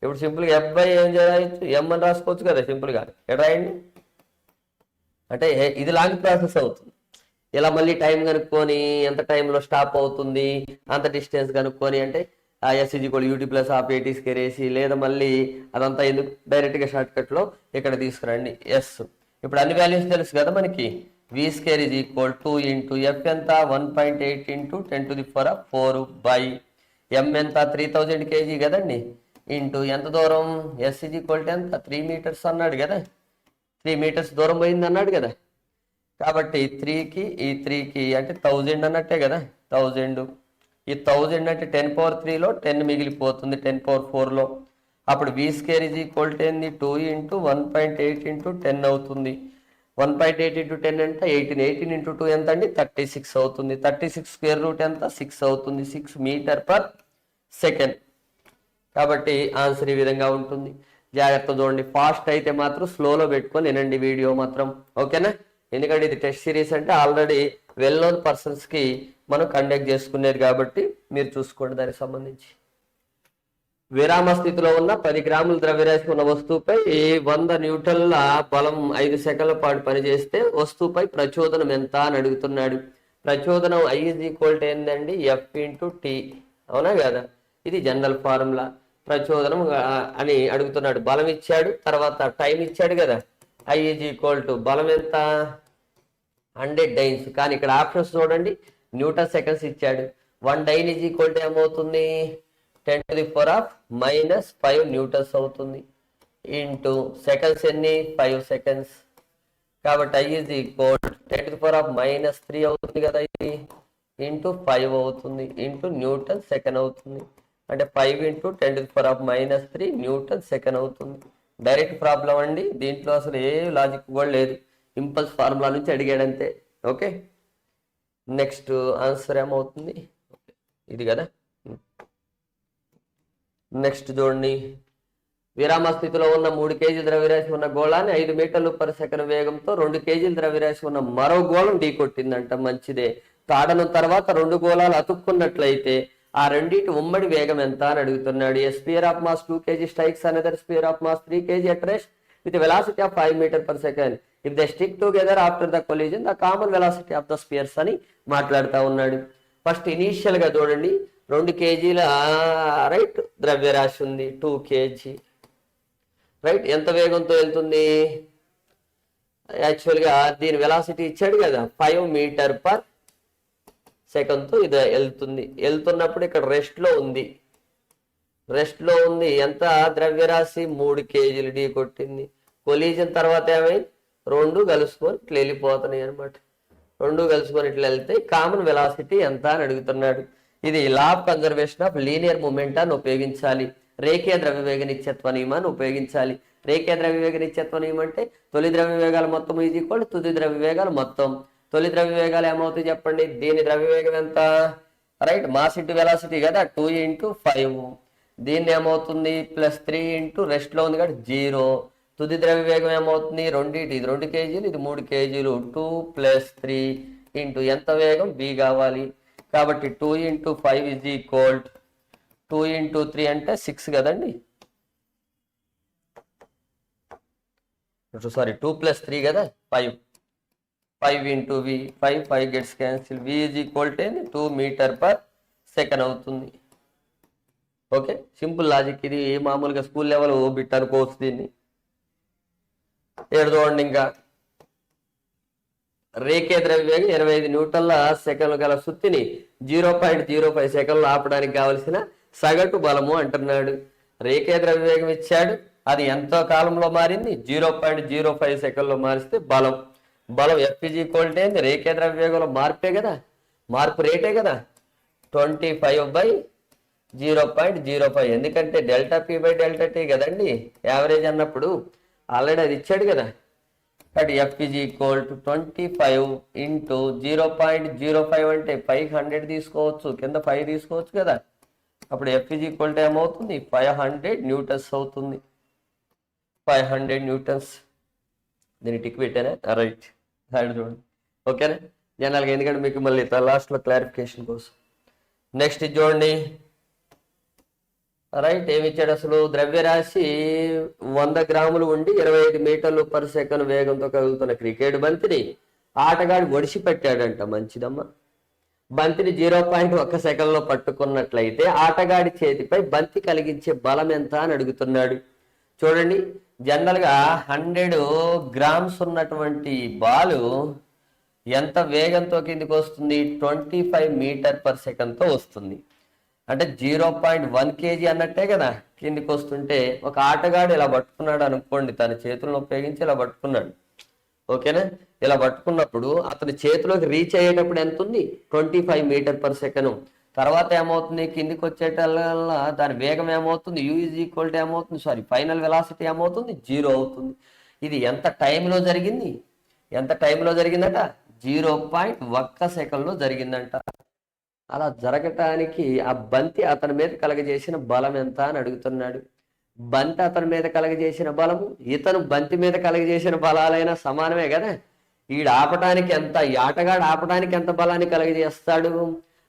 ఇప్పుడు సింపుల్ గా ఎఫ్ బై ఏం చేయొచ్చు, ఎం అని రాసుకోవచ్చు కదా సింపుల్ గా. ఎక్కడ రాయండి అంటే ఇది లాంగ్ ప్రాసెస్ అవుతుంది. ఇలా మళ్ళీ టైం కనుక్కొని ఎంత టైంలో స్టాప్ అవుతుంది అంత డిస్టెన్స్ కనుక్కొని అంటే s is equal u t plus half a t square వేసి, లేదా మళ్ళీ అదంతా ఎందుకు డైరెక్ట్గా షార్ట్ కట్లో ఇక్కడ తీసుకురండి ఎస్. ఇప్పుడు అన్ని వాల్యూస్ తెలుసు కదా మనకి. V square is equal 2 into F ఎంత 1.8 ఇంటూ 10⁴ బై ఎం ఎంత 3000 kg కదండి, ఇంటూ ఎంత దూరం ఎస్ ఈజ్ ఈక్వల్ టు ఎంత 3 మీటర్స్ అన్నాడు కదా, 3 మీటర్స్ దూరం పోయింది అన్నాడు కదా. కాబట్టి 3కి ఈ 3కి అంటే 1000 అన్నట్టే కదా, 1000. ఈ 1000 అంటే 10⁻3లో 10 మిగిలిపోతుంది 10⁻4లో. అప్పుడు వి స్క్వేర్ ఈజ్ ఈక్వల్ టు ఏంది 2 ఇంటూ 1.8 ఇంటూ 10 అవుతుంది. 1.8 ఇంటూ 10 అంటే 18, 18 ఇంటూ 2 ఎంత అండి 36 అవుతుంది. 36 స్క్వేర్ రూట్ ఎంత 6 అవుతుంది, 6 మీటర్ పర్ సెకండ్. కాబట్టి ఆన్సర్ ఈ విధంగా ఉంటుంది. జాగ్రత్త చూడండి, ఫాస్ట్ అయితే మాత్రం స్లోలో పెట్టుకొని వినండి వీడియో మాత్రం, ఓకేనా. ఎందుకంటే ఇది టెస్ట్ సిరీస్ అంటే ఆల్రెడీ వెల్ నోన్ పర్సన్స్ కి మనం కండక్ట్ చేసుకునేది కాబట్టి మీరు చూసుకోండి దానికి సంబంధించి. విరామ స్థితిలో ఉన్న 10 గ్రాముల ద్రవ్యరాశి ఉన్న వస్తువుపై 100 న్యూటన్ల బలం 5 సెకండ్ల పాటు పనిచేస్తే వస్తువుపై ప్రచోదనం ఎంత అని అడుగుతున్నాడు. ప్రచోదనం I ఈజ్ ఈక్వల్ టు ఏందండి ఎఫ్ ఇంటూ టీ, అవునా కదా. ఇది జనరల్ ఫార్ములా. ప్రచోదనం అని అడుగుతున్నాడు, బలం ఇచ్చాడు, తర్వాత టైం ఇచ్చాడు కదా. I ఈజ్ ఈక్వల్ టు బలం ఎంత 100 డైన్స్, కానీ ఇక్కడ ఆప్షన్స్ చూడండి న్యూటన్ సెకండ్స్ ఇచ్చాడు. 1 డైన్ ఈజ్ ఈక్వల్ టు ఏమవుతుంది 10⁻⁻5 న్యూటన్స్ అవుతుంది, ఇంటూ సెకండ్స్ ఎన్ని 5 సెకండ్స్. కాబట్టి I ఈజ్ ఈక్వల్ 10⁻⁻3 అవుతుంది కదా ఇది, ఇంటూ 5 అవుతుంది, ఇంటూ న్యూటన్ సెకండ్ అవుతుంది. అంటే 5 ఇంటూ 10⁻⁻3 న్యూటన్ సెకండ్ అవుతుంది. డైరెక్ట్ ప్రాబ్లం అండి, దీంట్లో అసలు ఏ లాజిక్ కూడా లేదు, ఇంపల్స్ ఫార్ములా నుంచి అడిగాడంతే. ఓకే, నెక్స్ట్ ఆన్సర్ ఏమవుతుంది ఇది కదా. నెక్స్ట్ చూడండి, విరామ స్థితిలో ఉన్న 3 kg ద్రవ్యరాశి ఉన్న గోళాన్ని 5 మీటర్లు పర్ సెకండ్ వేగంతో 2 kg ద్రవ్యరాశి ఉన్న మరో గోళం ఢీ కొట్టిందంట. మంచిదే. తాడనం తర్వాత 2 గోళాలు అతుక్కున్నట్లయితే ఆ రెండింటి ఉమ్మడి వేగం ఎంత అని అడుగుతున్నాడు. A sphere of mass 2 kg strikes another sphere of mass 3 kg at rest with a velocity of 5 meter per second. If they stick together after the collision, the common velocity of the spheres అని మాట్లాడుతూ ఉన్నాడు. First initial గా చూడండి 2 kgల right ద్రవ్యరాశి ఉంది 2 kg right. ఎంత వేగంతో వెళ్తుంది, యాక్చువల్ గా దీని వెలాసిటీ ఇచ్చాడు కదా 5 మీటర్ పర్ సెకండ్ తో ఇది వెళ్తున్నప్పుడు ఇక్కడ రెస్ట్ లో ఉంది. ఎంత ద్రవ్యరాశి 3 kgలు ఢీ కొట్టింది. కొలీజన్ తర్వాత ఏమైంది 2 కలుసుకొని ఇట్లా వెళ్ళిపోతున్నాయి అనమాట. 2 కలుసుకొని ఇట్లా వెళ్తే కామన్ వెలాసిటీ ఎంత అని అడుగుతున్నాడు. ఇది law of conservation of linear moment అని ఉపయోగించాలి. రేఖీయ ద్రవ్యవేగ నిత్యత్వ నియమాన్ని ఉపయోగించాలి. రేఖీయ ద్రవ్యవేగ నిత్యత్వ నియమం అంటే తొలి ద్రవ్యవేగాల మొత్తం ఈజ్ ఈక్వల్ తుది ద్రవ్యవేగాల మొత్తం. తొలి ద్రవ్యవేగాలు ఏమవుతాయి చెప్పండి, దీని ద్రవ్యవేగం ఎంత రైట్ మాస్ ఇంటూ వెలాసిటీ కదా 2 ఇంటూ 5. దీన్ని ఏమవుతుంది +3 ఇంటూ రెస్ట్ లో ఉంది కాబట్టి 0. తుది ద్రవ్యవేగం ఏమవుతుంది ఇది 2 kgలు ఇది 3 kgలు 2 + 3 ఇంటూ ఎంత వేగం v కావాలి. కాబట్టి 2 ఇంటూ 5 ఈజ్ ఈక్వల్ 2 ఇంటూ 3 అంటే 6 కదండి, సారీ 2 + 3 కదా 5 into v 5 gets cancel. v is equal to 2 meter per second అవుతుంది. ఓకే, సింపుల్ లాజిక్ ఇది. మామూలుగా స్కూల్ లెవెల్ బిట్ అనుకోవచ్చు దీన్ని. చూడండి ఇంకా రేఖీయ ద్రవ్యవేగం 25 న్యూటన్ల సెకండ్లు గల సుత్తిని 0.05 సెకండ్లు ఆపడానికి కావలసిన సగటు బలము అంటున్నాడు. రేఖీయ ద్రవ్యవేగం ఇచ్చాడు, అది ఎంతో కాలంలో మారింది 0.05 సెకండ్లో మారిస్తే బలం F ఈజ్ ఈక్వల్ టు ఏంది రేఖీయ ద్రవ్యవేగంలో మార్పే కదా, మార్పు రేటే కదా 25/0.05. ఎందుకంటే ΔP/ΔT కదండి యావరేజ్ అన్నప్పుడు, ఆల్రెడీ అది ఇచ్చాడు కదా. కాబట్టి F is equal to 25 into 0.05 అంటే 500 తీసుకోవచ్చు, కింద 5 తీసుకోవచ్చు కదా. అప్పుడు F ఈజ్ ఈక్వల్ టు ఏమవుతుంది 500 న్యూటన్స్ అవుతుంది. 500 న్యూటన్స్. దీన్ని టిక్ పెట్టానా? రైట్, చూడండి. ఓకేనా? జనరల్గా ఎందుకంటే మీకు మళ్ళీ లాస్ట్లో క్లారిఫికేషన్ కోసం. నెక్స్ట్ చూడండి. రైట్, ఏమి ఇచ్చాడు అసలు? ద్రవ్యరాశి 100 గ్రాములు ఉండి 25 మీటర్లు పర్ సెకండ్ వేగంతో కదులుతున్న క్రికెట్ బంతిని ఆటగాడు ఒడిసి పెట్టాడంట. మంచిదమ్మా. బంతిని 0.1 సెకండ్లో పట్టుకున్నట్లయితే ఆటగాడి చేతిపై బంతి కలిగించే బలం ఎంత అని అడుగుతున్నాడు. చూడండి, జనరల్గా 100 గ్రామ్స్ ఉన్నటువంటి బాలు ఎంత వేగంతో కిందికి వస్తుంది? 25 మీటర్ పర్ సెకండ్తో వస్తుంది. అంటే 0.1 kg అన్నట్టే కదా కిందికి వస్తుంటే. ఒక ఆటగాడు ఇలా పట్టుకున్నాడు అనుకోండి, తన చేతులను ఉపయోగించి ఇలా పట్టుకున్నాడు. ఓకేనా? ఇలా పట్టుకున్నప్పుడు అతని చేతిలోకి రీచ్ అయ్యేటప్పుడు ఎంత ఉంది? 25 మీటర్ పర్ సెకండ్. తర్వాత ఏమవుతుంది? కిందికి వచ్చేటల్లా దాని వేగం ఏమవుతుంది? U = ఏమవుతుంది? ఫైనల్ వెలాసిటీ ఏమవుతుంది? 0 అవుతుంది. ఇది ఎంత టైంలో జరిగింది? ఎంత టైంలో జరిగిందట? 0.1 సెకండ్లో జరిగిందంట. అలా జరగటానికి ఆ బంతి అతని మీద కలగజేసిన బలం ఎంత అని అడుగుతున్నాడు. బంతి అతని మీద కలగజేసిన బలము ఇతను బంతి మీద కలగజేసిన బలాలైనా సమానమే కదా. ఈడు ఆపటానికి ఎంత, ఈ ఆటగాడు ఆపటానికి ఎంత బలాన్ని కలగజేస్తాడు?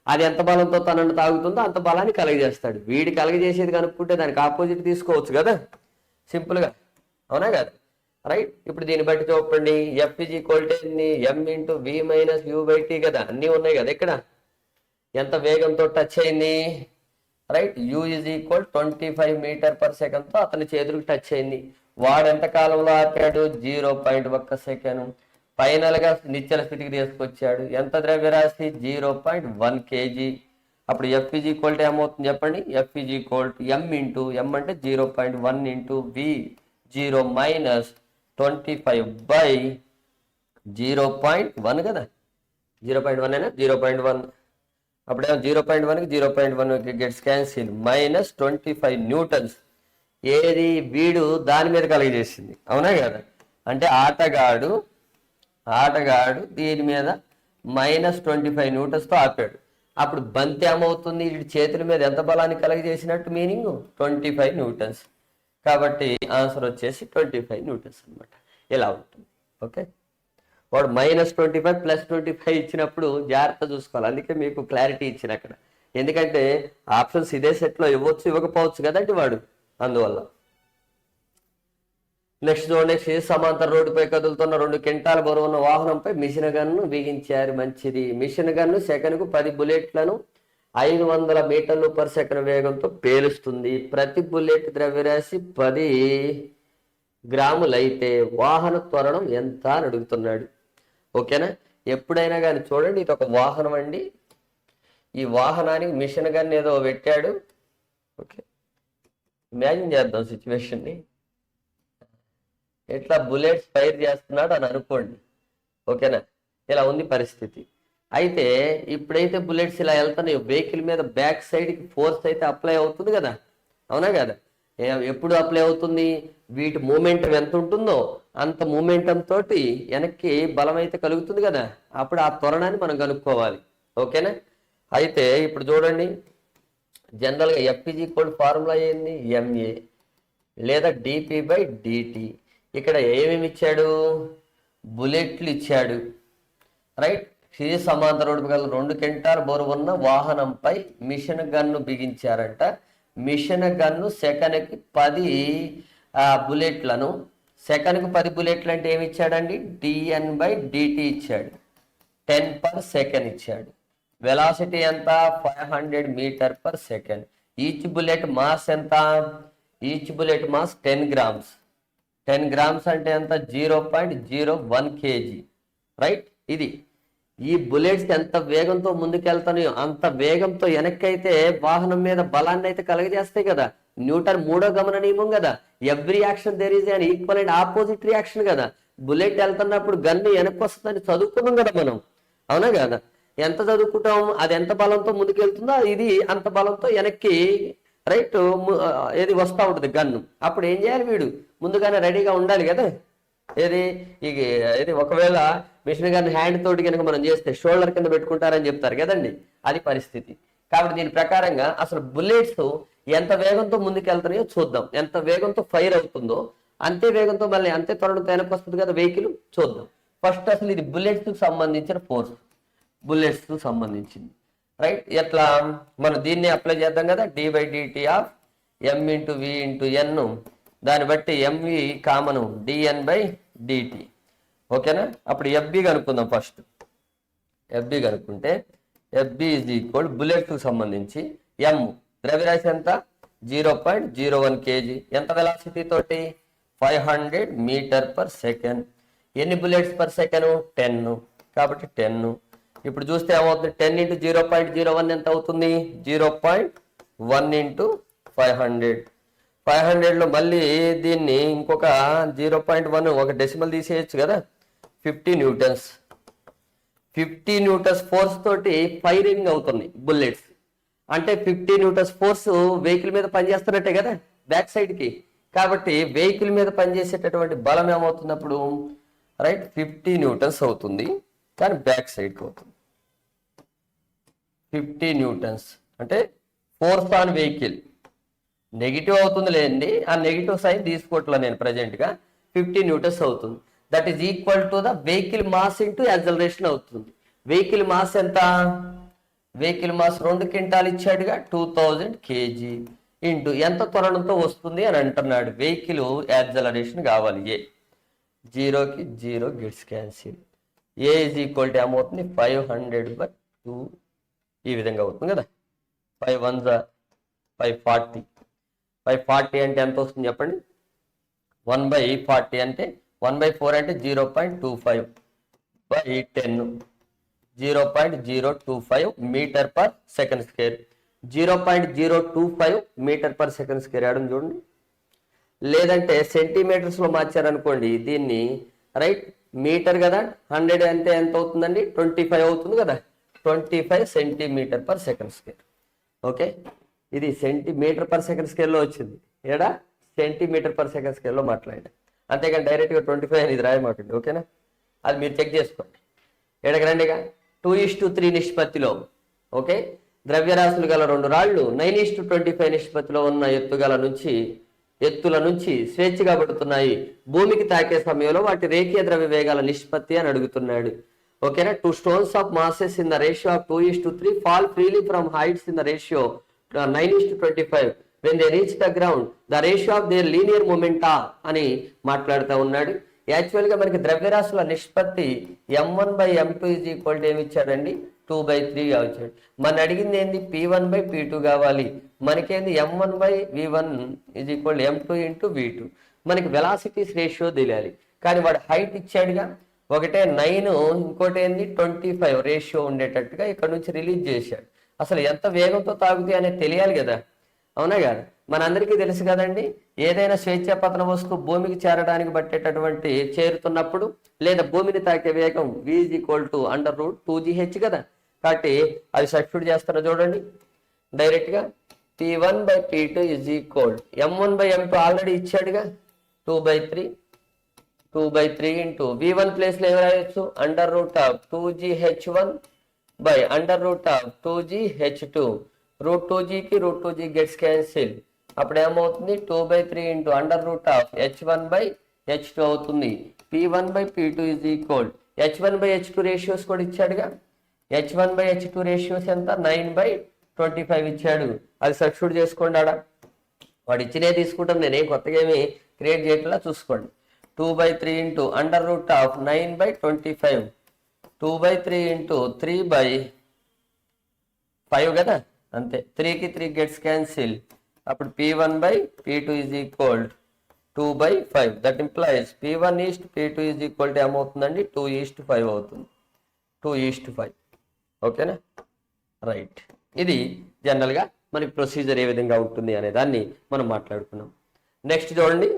అది ఎంత బలంతో తనను తాగుతుందో అంత బలాన్ని కలగజేస్తాడు. వీడి కలగజేసేది కనుక్కుంటే దానికి ఆపోజిట్ తీసుకోవచ్చు కదా సింపుల్గా, అవునా కదా? రైట్, ఇప్పుడు దీన్ని బట్టి చూపండి. F = m × v - u/t కదా, అన్నీ ఉన్నాయి కదా ఇక్కడ. ఎంత వేగంతో టచ్ అయింది? రైట్, U = 25 మీటర్ పర్ సెకండ్తో అతని చేతులకు టచ్ అయింది. వాడు ఎంత కాలంలో ఆపాడు? 0.1 సెకండ్. ఫైనల్ గా నిశ్చల స్థితికి తీసుకొచ్చాడు. ఎంత ద్రవ్యరాశి? 0.1 kg. అప్పుడు F = ఏమవుతుంది చెప్పండి? F = m × m అంటే 0.1 × v 0 - 25 / 0.1 కదా. 0.1 అయినా 0.1. అప్పుడేమో 0.1కి 0.1 గెట్స్ క్యాన్సిల్. -25 న్యూటన్స్. ఏది? వీడు దాని మీద కలిగజేసింది, అవునా కదా? అంటే ఆటగాడు దీని మీద -25 న్యూటన్స్తో ఆపాడు. అప్పుడు బంతి ఏమవుతుంది? వీడి చేతుల మీద ఎంత బలాన్ని కలగజేసినట్టు మీనింగ్? 25 న్యూటన్స్. కాబట్టి ఆన్సర్ వచ్చేసి 25 న్యూటన్స్ అనమాట. ఇలా ఉంటుంది. ఓకే, వాడు -25 + 25 ఇచ్చినప్పుడు జాగ్రత్త చూసుకోవాలి. అందుకే మీకు క్లారిటీ ఇచ్చిన అక్కడ. ఎందుకంటే ఆప్షన్స్ ఇదే సెట్లో ఇవ్వచ్చు, ఇవ్వకపోవచ్చు కదండి వాడు, అందువల్ల. నెక్స్ట్ చూడండి. సమాంతర రోడ్డుపై కదులుతున్న 2 క్వింటాల బరువున్న వాహనంపై మిషన్ గన్ను బిగించారు. మంచిది. మిషన్ గన్ను సెకనుకు 10 బుల్లెట్లను 500 మీటర్లు పర్ సెకండ్ వేగంతో పేలుస్తుంది. ప్రతి బుల్లెట్ ద్రవ్యరాశి 10 గ్రాములైతే వాహన త్వరణం ఎంత అని అడుగుతున్నాడు. ఓకేనా? ఎప్పుడైనా కానీ చూడండి, ఇది ఒక వాహనం అండి. ఈ వాహనానికి మిషన్ గన్ ఏదో పెట్టాడు. ఓకే, ఇమాజిన్ చేద్దాం సిచ్యువేషన్ని. ఎట్లా బుల్లెట్స్ ఫైర్ చేస్తున్నాడు అని అనుకోండి. ఓకేనా? ఇలా ఉంది పరిస్థితి. అయితే ఇప్పుడైతే బుల్లెట్స్ ఇలా వెళ్తున్నాయి, వెహికల్ మీద బ్యాక్ సైడ్కి ఫోర్స్ అయితే అప్లై అవుతుంది కదా, అవునా కదా? ఎప్పుడు అప్లై అవుతుంది? వీటి మూమెంటం ఎంత ఉంటుందో అంత మూమెంటం తోటి వెనక్కి బలం అయితే కలుగుతుంది కదా. అప్పుడు ఆ త్వరణాన్ని మనం కనుక్కోవాలి. ఓకేనా? అయితే ఇప్పుడు చూడండి, జనరల్గా F = ఫార్ములా ఏంది? MA లేదా dP/dt. ఇక్కడ ఏమేమి ఇచ్చాడు? బుల్లెట్లు ఇచ్చాడు. రైట్, సమాంతర రోడ్డు గల 2 క్వింటాల బరువున్న వాహనంపై మిషన్ గన్ను బిగించారంట. మిషన్ గన్ను సెకనుకి 10 బుల్లెట్లను, సెకనుకు 10 బుల్లెట్లు అంటే ఏమి ఇచ్చాడండి? dN/dt ఇచ్చాడు. 10 పర్ సెకండ్ ఇచ్చాడు. వెలాసిటీ ఎంత? 500 metre per second. Each bullet mass ఎంత? Each bullet mass 10 grams. 10 grams అంటే ఎంత? 0.01 kg. రైట్, ఇది ఈ బుల్లెట్స్ ఎంత వేగంతో ముందుకెళ్తాయో అంత వేగంతో వెనక్కైతే వాహనం మీద బలాన్ని అయితే కలగజేస్తాయి కదా. న్యూటన్ 3వ గమన నియమం కదా. Every action there is an equal and opposite reaction కదా. బుల్లెట్ వెళ్తున్నప్పుడు గన్ను వెనక్కి వస్తుందని చదువుకున్నాం కదా మనం, అవునా కదా? ఎంత చదువుకుంటాం? అది ఎంత బలంతో ముందుకెళ్తుందో ఇది అంత బలంతో వెనక్కి రైట్ ఏది వస్తూ ఉంటుంది గన్ను. అప్పుడు ఏం చేయాలి? వీడు ముందుగానే రెడీగా ఉండాలి కదా. ఏది ఒకవేళ మిషన్ గన్ హ్యాండ్ తోటి కనుక మనం చేస్తే షోల్డర్ కింద పెట్టుకుంటారని చెప్తారు కదండి, అది పరిస్థితి. కాబట్టి దీని ప్రకారంగా అసలు బుల్లెట్స్ ఎంత వేగంతో ముందుకెళ్తున్నాయో చూద్దాం. ఎంత వేగంతో ఫైర్ అవుతుందో అంతే వేగంతో మళ్ళీ అంతే త్వరణతో వెనక్కి వస్తుంది కదా వెహికల్. చూద్దాం ఫస్ట్ అసలు ఇది బుల్లెట్స్కి సంబంధించిన ఫోర్స్, బుల్లెట్స్కి సంబంధించింది. రైట్, ఎట్లా మనం దీన్ని అప్లై చేద్దాం కదా, d/dt of m into v into n, దాన్ని బట్టి mv కామను dn/dt. ఓకేనా, అప్పుడు fb కనుక్కుందాం. ఫస్ట్ fb కనుక్కుంటే fb ఈజ్ ఈక్వల్ బుల్లెట్కి సంబంధించి m ద్రవ్యరాశి ఎంత 0.01 kg, ఎంత వెలాసిటీ తోటి 500 మీటర్ పర్ సెకండ్. ఎన్ని బుల్లెట్స్ పర్ సెకండ్ 10, కాబట్టి 10. ఇప్పుడు చూస్తే ఏమవుతుంది 10 ఇంటూ 0.01 ఎంత అవుతుంది 0.1 ఇంటూ 500. 500లో మళ్ళీ దీన్ని ఇంకొక 0.1 ఒక డెసిమల్ తీసేయచ్చు కదా, 50 న్యూటన్స్. 50 న్యూటన్స్ ఫోర్స్ తోటి ఫైరింగ్ అవుతుంది బుల్లెట్స్. అంటే 50 న్యూటన్స్ ఫోర్స్ వెహికల్ మీద పనిచేస్తున్నట్టే కదా బ్యాక్ సైడ్కి. కాబట్టి వెహికల్ మీద పనిచేసేటటువంటి బలం ఏమవుతున్నప్పుడు రైట్ 50 న్యూటన్స్ అవుతుంది, కానీ బ్యాక్ సైడ్కి అవుతుంది 50 న్యూటన్స్. అంటే ఫోర్స్ ఆన్ వెహికల్ నెగిటివ్ అవుతుంది లేండి, ఆ నెగిటివ్ సైన్ తీసుకోవట్లే నేను ప్రజెంట్గా. 50 న్యూటన్స్ అవుతుంది. That is equal to the vehicle mass into acceleration అవుతుంది. వెహికల్ మాస్ ఎంత, వెహికల్ మాస్ 2 క్వింటాలు ఇచ్చాడుగా 2000 kg ఇంటూ ఎంత త్వరణంతో వస్తుంది అని అంటున్నాడు. వెహికల్ యాక్సలరేషన్ కావాలి ఏ, 0కి 0 gets cancel. A is equal to ఏమవుతుంది 500/2 ఈ విధంగా అవుతుంది కదా. 5 1 540. 540 అంటే ఎంత వస్తుంది చెప్పండి, 1/40 అంటే 1/4 అంటే 0.25/10, 0.025 meter per second square. 0.025 meter per second square ఆడడం చూడండి. లేదంటే సెంటీమీటర్స్లో మార్చారనుకోండి దీన్ని, రైట్ మీటర్ కదా, 100 అంటే ఎంత అవుతుందండి 25 అవుతుంది కదా, 25 centimeter per second square. Okay, ఇది సెంటీమీటర్ పర్ సెకండ్ స్కేల్లో వచ్చింది, ఏడా సెంటీమీటర్ పర్ సెకండ్ స్కేల్లో మాట్లాడండి. అంతేగాని డైరెక్ట్గా 25 అని ఇది రాయమాకండి. ఓకేనా, అది మీరు చెక్ చేసుకోండి. ఏడకి రండిగా 2:3 నిష్పత్తిలో. ఓకే, ద్రవ్యరాశులు గల 2 రాళ్ళు 9:25 నిష్పత్తిలో ఉన్న ఎత్తుల నుంచి స్వేచ్ఛగా పడుతున్నాయి. భూమికి తాకే సమయంలో వాటి రేఖీయ ద్రవ్య వేగాల నిష్పత్తి అని అడుగుతున్నాడు. ఓకేనా, 2 stones of masses in the ratio of 2:3 fall freely from heights in the ratio 9:25. When they reach the ground, the ratio of their linear momenta అని మాట్లాడుతూ ఉన్నాడు. యాక్చువల్గా మనకి ద్రవ్యరాశుల నిష్పత్తి m1/m2 ఈజ్ ఈక్వల్ టు ఏమి ఇచ్చాడండి 2/3 వచ్చాడు. మన అడిగింది ఏంది p1/p2 కావాలి. మనకేంది m1/v1 is equal m2 into v2. మనకి వెలాసిటీస్ రేషియో తెలియాలి, కానీ వాడు హైట్ ఇచ్చాడుగా, ఒకటే 9 ఇంకోటి ఏంది 25 రేషియో ఉండేటట్టుగా ఇక్కడ నుంచి రిలీజ్ చేశాడు. అసలు ఎంత వేగంతో తాగుతాయి అనేది తెలియాలి కదా, అవునా కాదు? మనందరికీ తెలుసు కదండి, ఏదైనా స్వేచ్ఛాపతన వస్తువు భూమికి చేరడానికి బట్టేటటువంటి చేరుతున్నప్పుడు లేదా భూమిని తాకే వేగం v = √2gh కదా. కాబట్టి అది సబ్స్టిట్యూట్ చేస్తారో చూడండి డైరెక్ట్గా. p1/p2 is equal m1/m2 already ఇచ్చాడుగా 2/3 ఇంటూ v1 ప్లేస్లో ఏమి రాయొచ్చు √2gh1/√2gh2. √2gకి √2g గెట్స్ క్యాన్సిల్. అప్పుడు ఏమవుతుంది 2/3 ఇంటూ √h1/h2 అవుతుంది. p1/p2 is equal h1/h2 ratios కూడా ఇచ్చాడుగా. h1/h2 రేషియోస్ ఎంత 9/25 ఇచ్చాడు. అది సబ్స్టిట్యూట్ చేసుకోండి ఆడ, వాడు ఇచ్చినే తీసుకుంటాం, నేనేం కొత్తగా ఏమి క్రియేట్ చేయట్లా చూసుకోండి. 2/3 ఇంటూ √9/25, 2/3 ఇంటూ 3/5 కదా, అంతే. 3కి 3 గెట్స్ క్యాన్సిల్. అప్పుడు p1/p2 is equal 2/5. That implies p1:p2 is equal to ఏమవుతుందండి 2:5 అవుతుంది, 2:5. ఓకేనా, రైట్. ఇది జనరల్గా మనకి ప్రొసీజర్ ఏ విధంగా ఉంటుంది అనే దాన్ని మనం మాట్లాడుకున్నాం. నెక్స్ట్ చూడండి,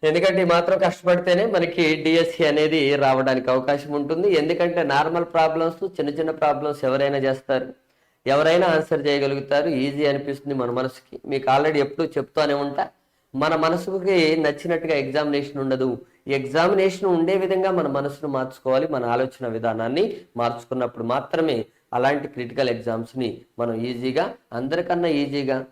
ఎందుకంటే మాత్రం కష్టపడితేనే మనకి డిఎస్సి అనేది రావడానికి అవకాశం ఉంటుంది. ఎందుకంటే నార్మల్ ప్రాబ్లమ్స్, చిన్న చిన్న ప్రాబ్లమ్స్ ఎవరైనా చేస్తారు, ఎవరైనా ఆన్సర్ చేయగలుగుతారు, ఈజీ అనిపిస్తుంది మన మనసుకి. మీకు ఆల్రెడీ ఎప్పుడు చెప్తూనే ఉంటా, మన మనసుకి నచ్చినట్టుగా ఎగ్జామినేషన్ ఉండదు. ఎగ్జామినేషన్ ఉండే విధంగా మన మనసును మార్చుకోవాలి. మన ఆలోచన విధానాన్ని మార్చుకున్నప్పుడు మాత్రమే అలాంటి క్రిటికల్ ఎగ్జామ్స్ని మనం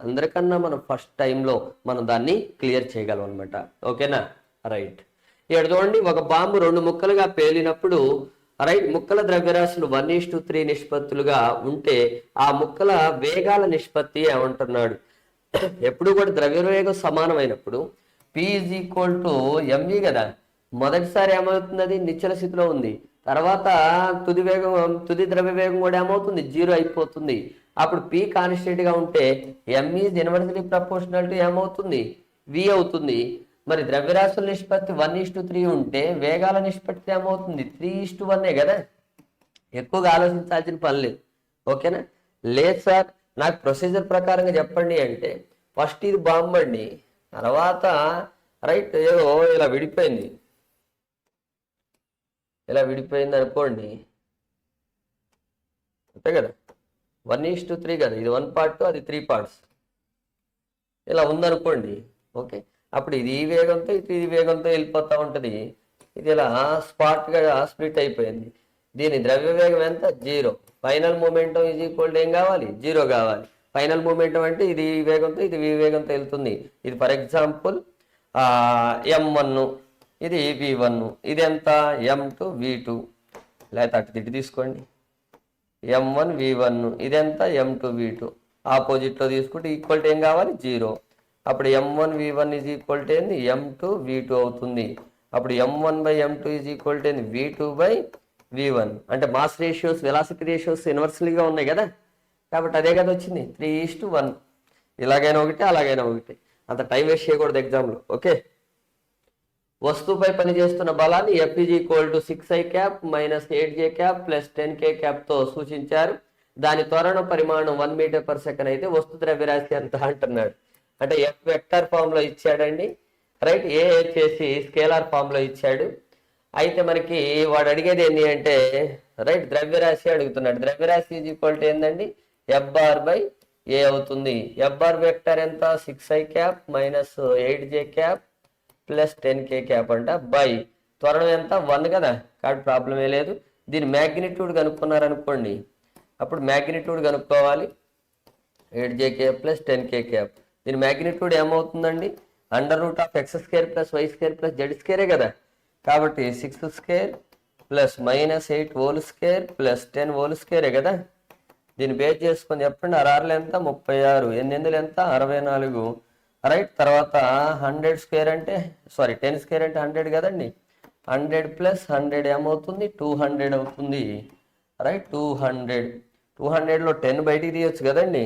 అందరికన్నా మనం ఫస్ట్ టైంలో మనం దాన్ని క్లియర్ చేయగలం అనమాట. ఓకేనా? రైట్. ఇక్కడ చూడండి, ఒక బాంబు 2 ముక్కలుగా పేలినప్పుడు రైట్ ముక్కల ద్రవ్యరాశులు 1:3 నిష్పత్తులుగా ఉంటే ఆ ముక్కల వేగాల నిష్పత్తి ఏమంటున్నాడు? ఎప్పుడు కూడా ద్రవ్యవేగం సమానమైనప్పుడు P = mv కదా. మొదటిసారి ఏమవుతుంది? అది నిశ్చల స్థితిలో ఉంది. తర్వాత తుది ద్రవ్య వేగం కూడా ఏమవుతుంది? 0 అయిపోతుంది. అప్పుడు P కాన్స్టెంట్ గా ఉంటే m is inversely proportional to ఏమవుతుంది? v అవుతుంది. మరి ద్రవ్యరాశుల నిష్పత్తి 1:3 ఉంటే వేగాల నిష్పత్తి ఏమవుతుంది? 3:1 కదా. ఎక్కువగా ఆలోచించాల్సిన పని లేదు. ఓకేనా? లేదు సార్ నాకు ప్రొసీజర్ ప్రకారంగా చెప్పండి అంటే, ఫస్ట్ ఇది బాంబు అండి, తర్వాత రైట్ ఏదో ఇలా విడిపోయింది అనుకోండి, అంతే కదా. 1:3 కదా, ఇది 1 పార్ట్ అది 3 పార్ట్స్ ఇలా ఉందనుకోండి. ఓకే, అప్పుడు ఇది ఈ వేగంతో ఇది ఈ వేగంతో వెళ్ళిపోతూ ఉంటుంది. ఇది ఇలా స్పాట్గా స్ప్లిట్ అయిపోయింది. దీని ద్రవ్య వేగం ఎంత? 0. ఫైనల్ మూమెంటం ఏం కావాలి? 0 కావాలి. ఫైనల్ మూమెంటం అంటే ఇది ఈ వేగంతో ఇది ఈ వేగంతో వెళ్తుంది. ఇది ఫర్ ఎగ్జాంపుల్ m1, ఇది v1, ఇది ఎంత? m2 v2. లేకపోతే అటు తీసుకోండి, m1 v1, ఇది ఎంత? m2 v2. ఆపోజిట్లో తీసుకుంటే ఈక్వల్ ఏం కావాలి? 0. అప్పుడు m1 v1 ఏంది? m2 v2 అవుతుంది. అప్పుడు m1/m2 ఏంది? v2/v1. అంటే మాస్ రేషియోస్, వెలాసిటీ రేషియోస్ ఇన్వర్స్లీగా ఉన్నాయి కదా. కాబట్టి అదే కదా వచ్చింది 3:1. ఇలాగైనా ఒకటి, అలాగైనా ఒకటి. అంత టైం వేస్ట్ చేయకూడదు ఎగ్జామ్లో. ఓకే, వస్తువుపై పనిచేస్తున్న బలాన్ని F = 6i cap - 8j cap + 10k cap తో సూచించారు. దాని త్వరణ పరిమాణం 1 m/s అయితే వస్తు ద్రవ్యరాశి ఎంత అంటున్నాడు. అంటే F వెక్టర్ ఫామ్ లో ఇచ్చాడండి, రైట్. ఏ వచ్చేసి స్కేలార్ ఫామ్ లో ఇచ్చాడు. అయితే మనకి వాడు అడిగేది ఏంటి అంటే రైట్ ద్రవ్యరాశి అడుగుతున్నాడు. ద్రవ్యరాశి ఏందండి? F/A అవుతుంది. F వెక్టర్ ఎంత? 6i cap - 8j cap + 10k cap అంట. బై త్వరణం ఎంత? 1 కదా, కాబట్టి ప్రాబ్లమే లేదు. దీని మ్యాగ్నిట్యూడ్ కనుక్కున్నారనుకోండి, అప్పుడు మ్యాగ్నిట్యూడ్ కనుక్కోవాలి. 8j cap + 10k cap. దీని మ్యాగ్నిట్యూడ్ ఏమవుతుందండి? √(x² + y² + z² కదా. కాబట్టి 6² + -8² + 10² కదా. దీన్ని బేస్ చేసుకొని చెప్పండి. 6 ఎంత? 36. 8 ఎంత? 64. రైట్. తర్వాత 100² అంటే 10² అంటే 100 కదండి. 100 + 100 ఏమవుతుంది? 200 అవుతుంది. రైట్. 200లో 10 బయటికి తీయొచ్చు కదండి.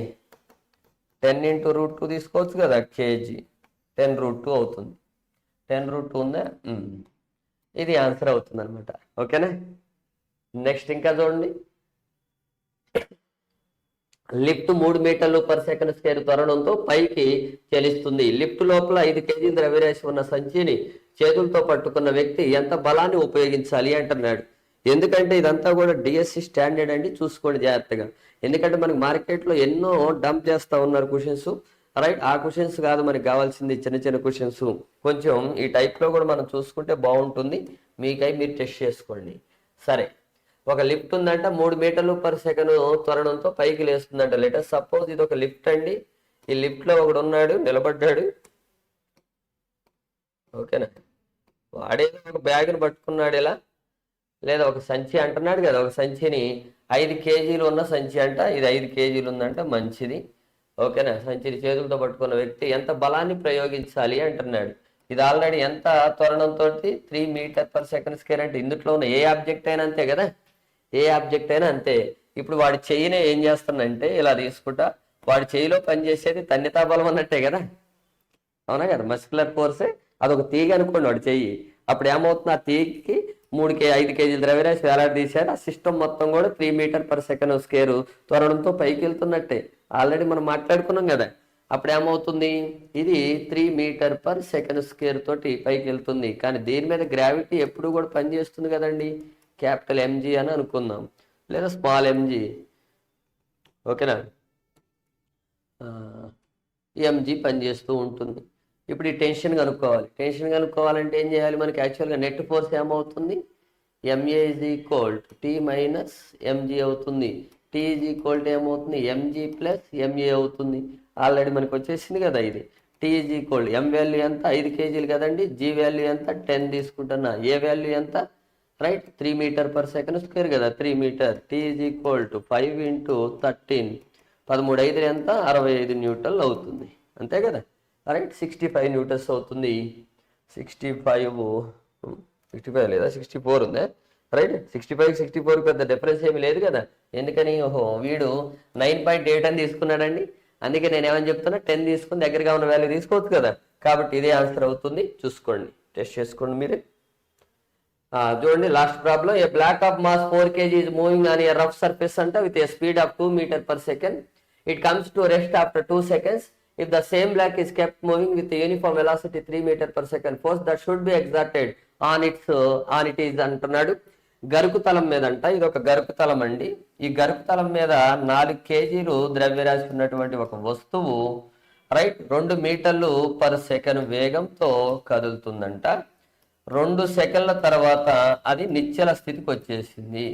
10 × √2 తీసుకోవచ్చు కదా, కేజీ. 10√2 అవుతుంది. 10√2 ఉందా? ఇది ఆన్సర్ అవుతుంది అనమాట. ఓకేనా? నెక్స్ట్ ఇంకా చూడండి, లిఫ్ట్ 3 m/s² త్వరణంతో పైకి చలిస్తుంది. లిఫ్ట్ లోపల 5 kg ద్రవ్యరాశి ఉన్న సంచిని చేతులతో పట్టుకున్న వ్యక్తి ఎంత బలాన్ని ఉపయోగించాలి అంటున్నాడు. ఎందుకంటే ఇదంతా కూడా డిఎస్సి స్టాండర్డ్ అండి, చూసుకోండి జాగ్రత్తగా. ఎందుకంటే మనకి మార్కెట్లో ఎన్నో డంప్ చేస్తూ ఉన్నారు క్వశ్చన్స్. రైట్, ఆ క్వశ్చన్స్ కాదు మనకి కావాల్సింది, చిన్న చిన్న క్వశ్చన్స్. కొంచెం ఈ టైప్లో కూడా మనం చూసుకుంటే బాగుంటుంది. మీరు టెస్ట్ చేసుకోండి. సరే, ఒక లిఫ్ట్ ఉందంట, 3 m/s త్వరణంతో పైకి లేస్తుందంట. లెటస్ సపోజ్ ఇది ఒక లిఫ్ట్ అండి. ఈ లిఫ్ట్లో ఒకడు ఉన్నాడు, నిలబడ్డాడు. ఓకేనా? వాడేదో ఒక బ్యాగ్ని పట్టుకున్నాడు ఇలా, లేదా ఒక సంచి అంటున్నాడు కదా. ఒక సంచిని 5 kg ఉన్న సంచి అంట, ఇది 5 kg ఉందంట, మంచిది. ఓకేనా? సంచిని చేతులతో పట్టుకున్న వ్యక్తి ఎంత బలాన్ని ప్రయోగించాలి అంటున్నాడు. ఇది ఆల్రెడీ ఎంత త్వరణంతో? 3 m/s² అంటే ఇందులో ఉన్న ఏ ఆబ్జెక్ట్ అయినా అంతే కదా, ఏ ఆబ్జెక్ట్ అయినా అంతే. ఇప్పుడు వాడి చెయ్యినే ఏం చేస్తుందంటే ఇలా తీసుకుంటా, వాడి చెయ్యిలో పనిచేసేది తన్యతా బలం అన్నట్టే కదా, అవునా కదా. మస్కులర్ ఫోర్సే. అదొక తీగ అనుకోండి వాడి చెయ్యి. అప్పుడు ఏమవుతుంది? ఆ తీగకి 5 kg ద్రవ్యరాశి వేలాడదీశారు. ఆ సిస్టమ్ మొత్తం కూడా 3 m/s² త్వరణంతో పైకి వెళ్తున్నట్టే. ఆల్రెడీ మనం మాట్లాడుకున్నాం కదా. అప్పుడు ఏమవుతుంది? ఇది 3 m/s² తోటి పైకి వెళ్తుంది. కానీ దీని మీద గ్రావిటీ ఎప్పుడు కూడా పనిచేస్తుంది కదండి. క్యాపిటల్ mg అని అనుకుందాం, లేదా స్మాల్ mg. ఓకేనా? mg పనిచేస్తూ ఉంటుంది. ఇప్పుడు ఈ టెన్షన్ కనుక్కోవాలి. టెన్షన్ కనుక్కోవాలంటే ఏం చేయాలి? మనకి యాక్చువల్గా నెట్ ఫోర్స్ ఏమవుతుంది? MA is equal to T minus MG అవుతుంది. T ఈజ్ ఈక్వల్ టు ఏమవుతుంది? MG ప్లస్ MA అవుతుంది. ఆల్రెడీ మనకు వచ్చేసింది కదా ఇది. T is equal M value ఎంత? 5 kg కదండి. G వాల్యూ ఎంత? 10 తీసుకుంటున్నా. A వాల్యూ ఎంత? Right 3 meter per second square కదా, 3 meter. T is equal to 5 into 13, 13 5 ఎంత? 65 న్యూటన్లు అవుతుంది. అంతే కదా, రైట్ 65 న్యూటన్స్ అవుతుంది. 65 లేదా 64 ఉందా? రైట్ 65-64 పెద్ద డిఫరెన్స్ ఏమి లేదు కదా. ఎందుకని? ఓహో వీడు 9.8 అని తీసుకున్నాడండి. అందుకే నేను ఏమని చెప్తున్నా, 10 తీసుకుని దగ్గరగా ఉన్న వాల్యూ తీసుకోవచ్చు కదా. కాబట్టి ఇదే ఆన్సర్ అవుతుంది. చూసుకోండి, టెస్ట్ చేసుకోండి మీరే. చూడండి last problem. A black of mass 4 kg is moving on a rough surface అంట with a speed of 2 meter per second. It comes to rest after 2 seconds. If the same block is kept moving with a uniform velocity 3 meter per second, force that should be exerted on it is అంటున్నాడు. గరుకుతలం మీద అంట, ఇది ఒక గరుకుతలం అండి. ఈ గరుకుతలం మీద 4 kg ద్రవ్యరాశి ఉన్నటువంటి ఒక వస్తువు రైట్ 2 మీటర్లు పర్ సెకండ్ వేగంతో కదులుతుందంట. 2 సెకండ్ల తర్వాత అది నిశ్చల స్థితికి వచ్చేసింది.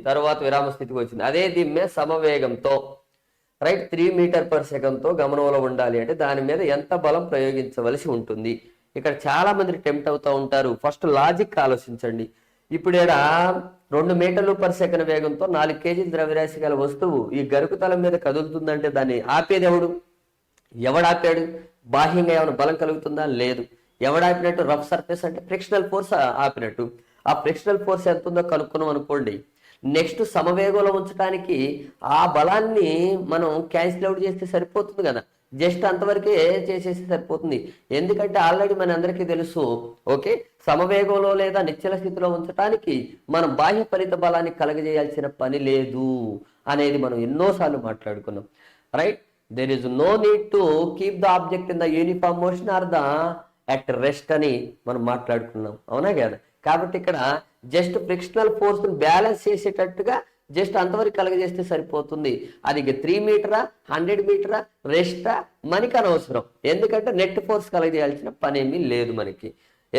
తర్వాత విరామ స్థితికి వచ్చింది. అదే దిమ్మె సమవేగంతో రైట్ 3 మీటర్ పర్ సెకండ్తో గమనంలో ఉండాలి అంటే దాని మీద ఎంత బలం ప్రయోగించవలసి ఉంటుంది? ఇక్కడ చాలా మంది టెంప్ట్ అవుతూ ఉంటారు. ఫస్ట్ లాజిక్ ఆలోచించండి. ఇప్పుడు ఇక్కడ 2 మీటర్లు పర్ సెకండ్ వేగంతో 4 kg ద్రవ్యరాశి గల వస్తువు ఈ గరుకుతలం మీద కదులుతుందంటే దాన్ని ఆపేది ఎవడు? ఎవడాపాడు? బాహ్యంగా ఏమైనా బలం కలుగుతుందా? లేదు. ఎవడాపినట్టు? రఫ్ సర్ఫేస్ అంటే ఫ్రిక్షనల్ ఫోర్స్ ఆపినట్టు. ఆ ఫ్రిక్షనల్ ఫోర్స్ ఎంత ఉందో కనుక్కున్నాం అనుకోండి, నెక్స్ట్ సమవేగంలో ఉంచడానికి ఆ బలాన్ని మనం క్యాన్సిల్ అవుట్ చేస్తే సరిపోతుంది కదా. జస్ట్ అంతవరకే చేసేసి సరిపోతుంది. ఎందుకంటే ఆల్రెడీ మన అందరికీ తెలుసు, ఓకే, సమవేగంలో లేదా నిశ్చల స్థితిలో ఉంచడానికి మనం బాహ్య ఫలిత బలాన్ని కలగజేయాల్సిన పని లేదు అనేది మనం ఎన్నోసార్లు మాట్లాడుకున్నాం. Right, there is no need to keep the object in the uniform motion or the at rest అని మనం మాట్లాడుకున్నాం, అవునా కదా. కాబట్టి ఇక్కడ జస్ట్ ఫ్రిక్షనల్ ఫోర్స్ బ్యాలెన్స్ చేసేటట్టుగా జస్ట్ అంతవరకు కలగజేస్తే సరిపోతుంది. అది 3 మీటరా 100 మీటరా రెస్టా మనకి అనవసరం. ఎందుకంటే నెట్ ఫోర్స్ కలగజేయాల్సిన పని ఏమీ లేదు మనకి.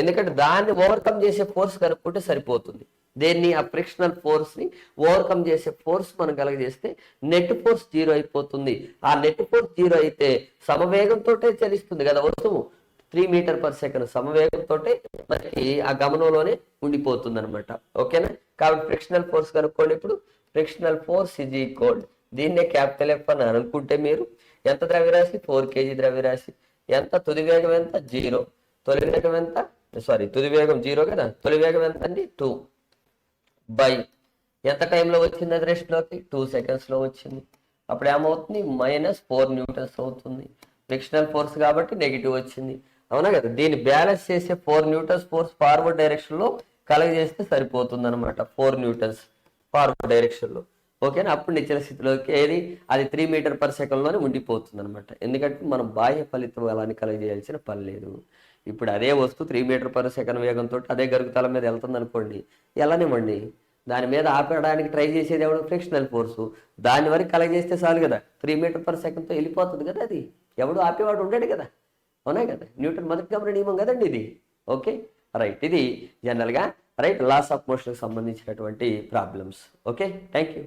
ఎందుకంటే దాన్ని ఓవర్కమ్ చేసే ఫోర్స్ కనుక్కుంటే సరిపోతుంది. దేన్ని? ఆ ఫ్రిక్షనల్ ఫోర్స్ ని ఓవర్కమ్ చేసే ఫోర్స్ మనం కలగజేస్తే నెట్ ఫోర్స్ 0 అయిపోతుంది. ఆ నెట్ ఫోర్స్ 0 అయితే సమవేగంతో చలిస్తుంది కదా వస్తువు. 3 మీటర్ పర్ సెకండ్ సమవేగంతో మనకి ఆ గమనంలోనే ఉండిపోతుంది అనమాట. ఓకేనా. కాబట్టి ఫ్రిక్షనల్ ఫోర్స్ కనుక్కోండి. ఇప్పుడు ఫ్రిక్షనల్ ఫోర్స్ ఇజ్ ఈక్వల్, దీన్నే క్యాపిటల్ F అని అనుకుంటే మీరు ఎంత ద్రవ్యరాశి? 4 kg ద్రవ్యరాశి. ఎంత? తుది వేగం ఎంత? 0. తొలి వేగం ఎంత? తుది వేగం 0 కదా. తొలి వేగం ఎంత అండి? 2 బై ఎంత టైంలో వచ్చింది అది రెస్ట్లోకి? 2 సెకండ్స్లో వచ్చింది. అప్పుడు ఏమవుతుంది? -4 న్యూటన్స్ అవుతుంది. ఫ్రిక్షనల్ ఫోర్స్ కాబట్టి నెగిటివ్ వచ్చింది, అవునా కదా. దీన్ని బ్యాలెన్స్ చేసే 4 న్యూటన్స్ ఫోర్స్ ఫార్వర్డ్ డైరెక్షన్లో కలగజేస్తే సరిపోతుంది అనమాట. 4 న్యూటన్స్ ఫార్వర్డ్ డైరెక్షన్లో, ఓకేనా. అప్పుడు నిశ్చల స్థితిలోకి ఏది? అది 3 మీటర్ పర్ సెకండ్లోనే ఉండిపోతుంది అనమాట. ఎందుకంటే మనం బాహ్య ఫలిత బలాన్ని కలగజేయాల్సిన పని లేదు. ఇప్పుడు అదే వస్తువు 3 మీటర్ పర్ సెకండ్ వేగంతో అదే గరుకుతలం మీద వెళ్తుంది అనుకోండి, వెళ్ళనివ్వండి. దాని మీద ఆపడానికి ట్రై చేసేది ఎవడు? Frictional force. దాని వరకు కలగజేస్తే చాలు కదా, 3 మీటర్ పర్ సెకండ్తో వెళ్ళిపోతుంది కదా. అది ఎవడు ఆపేవాడు ఉండడు కదా, అవునా కదా. న్యూటన్ మొదటి గమన నియమం కదండి ఇది. ఓకే రైట్, ఇది జనరల్గా రైట్ లాస్ ఆఫ్ మోషన్కి సంబంధించినటువంటి ప్రాబ్లమ్స్. Okay, thank you.